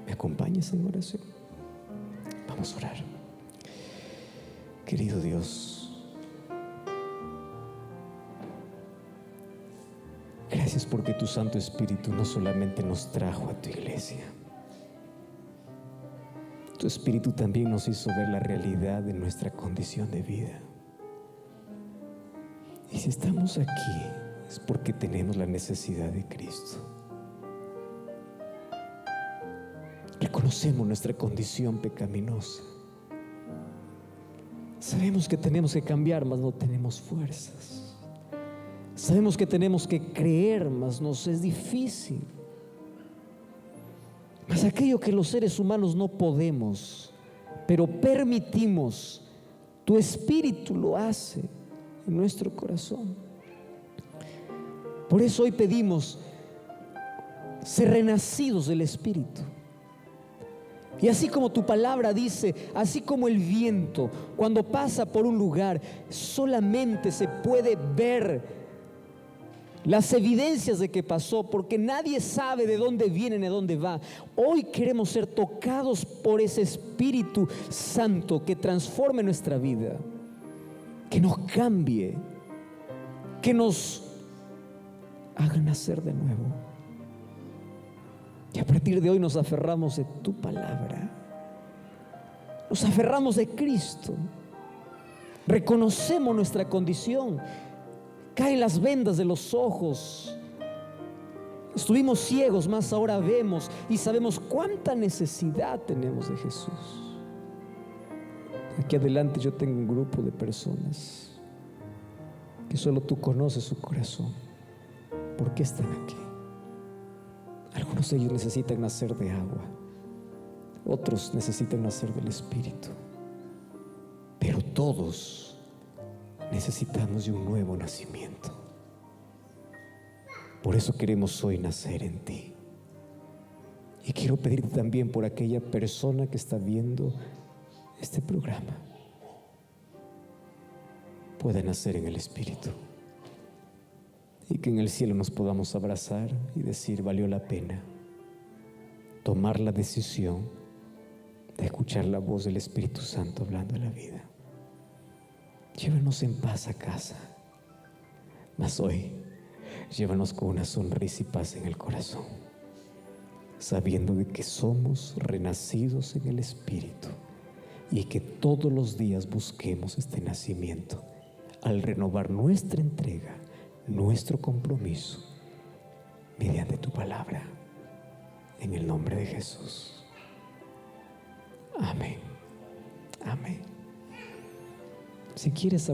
¿Me acompañas en oración? Vamos a orar. Querido Dios, gracias porque tu Santo Espíritu no solamente nos trajo a tu iglesia, tu Espíritu también nos hizo ver la realidad de nuestra condición de vida. Y si estamos aquí es porque tenemos la necesidad de Cristo. Reconocemos nuestra condición pecaminosa. Sabemos que tenemos que cambiar, mas no tenemos fuerzas. Sabemos que tenemos que creer, mas nos es difícil. Mas aquello que los seres humanos no podemos, pero permitimos, tu Espíritu lo hace en nuestro corazón. Por eso hoy pedimos ser renacidos del Espíritu. Y así como tu palabra dice, así como el viento cuando pasa por un lugar, solamente se puede ver las evidencias de que pasó, porque nadie sabe de dónde viene ni de dónde va. Hoy queremos ser tocados por ese Espíritu Santo que transforme nuestra vida, que nos cambie, que nos haga nacer de nuevo. Y a partir de hoy nos aferramos de tu palabra, nos aferramos de Cristo, reconocemos nuestra condición. Caen las vendas de los ojos. Estuvimos ciegos, mas ahora vemos y sabemos cuánta necesidad tenemos de Jesús. Aquí adelante yo tengo un grupo de personas que solo tú conoces su corazón. ¿Por qué están aquí? Algunos de ellos necesitan nacer de agua, otros necesitan nacer del Espíritu, pero todos necesitamos de un nuevo nacimiento. Por eso queremos hoy nacer en ti. Y quiero pedirte también por aquella persona que está viendo este programa, pueda nacer en el Espíritu, y que en el cielo nos podamos abrazar y decir: valió la pena tomar la decisión de escuchar la voz del Espíritu Santo hablando en la vida. Llévanos en paz a casa, mas hoy llévanos con una sonrisa y paz en el corazón, sabiendo de que somos renacidos en el Espíritu y que todos los días busquemos este nacimiento al renovar nuestra entrega, nuestro compromiso mediante tu palabra, en el nombre de Jesús. Amén. Amén. Si quieres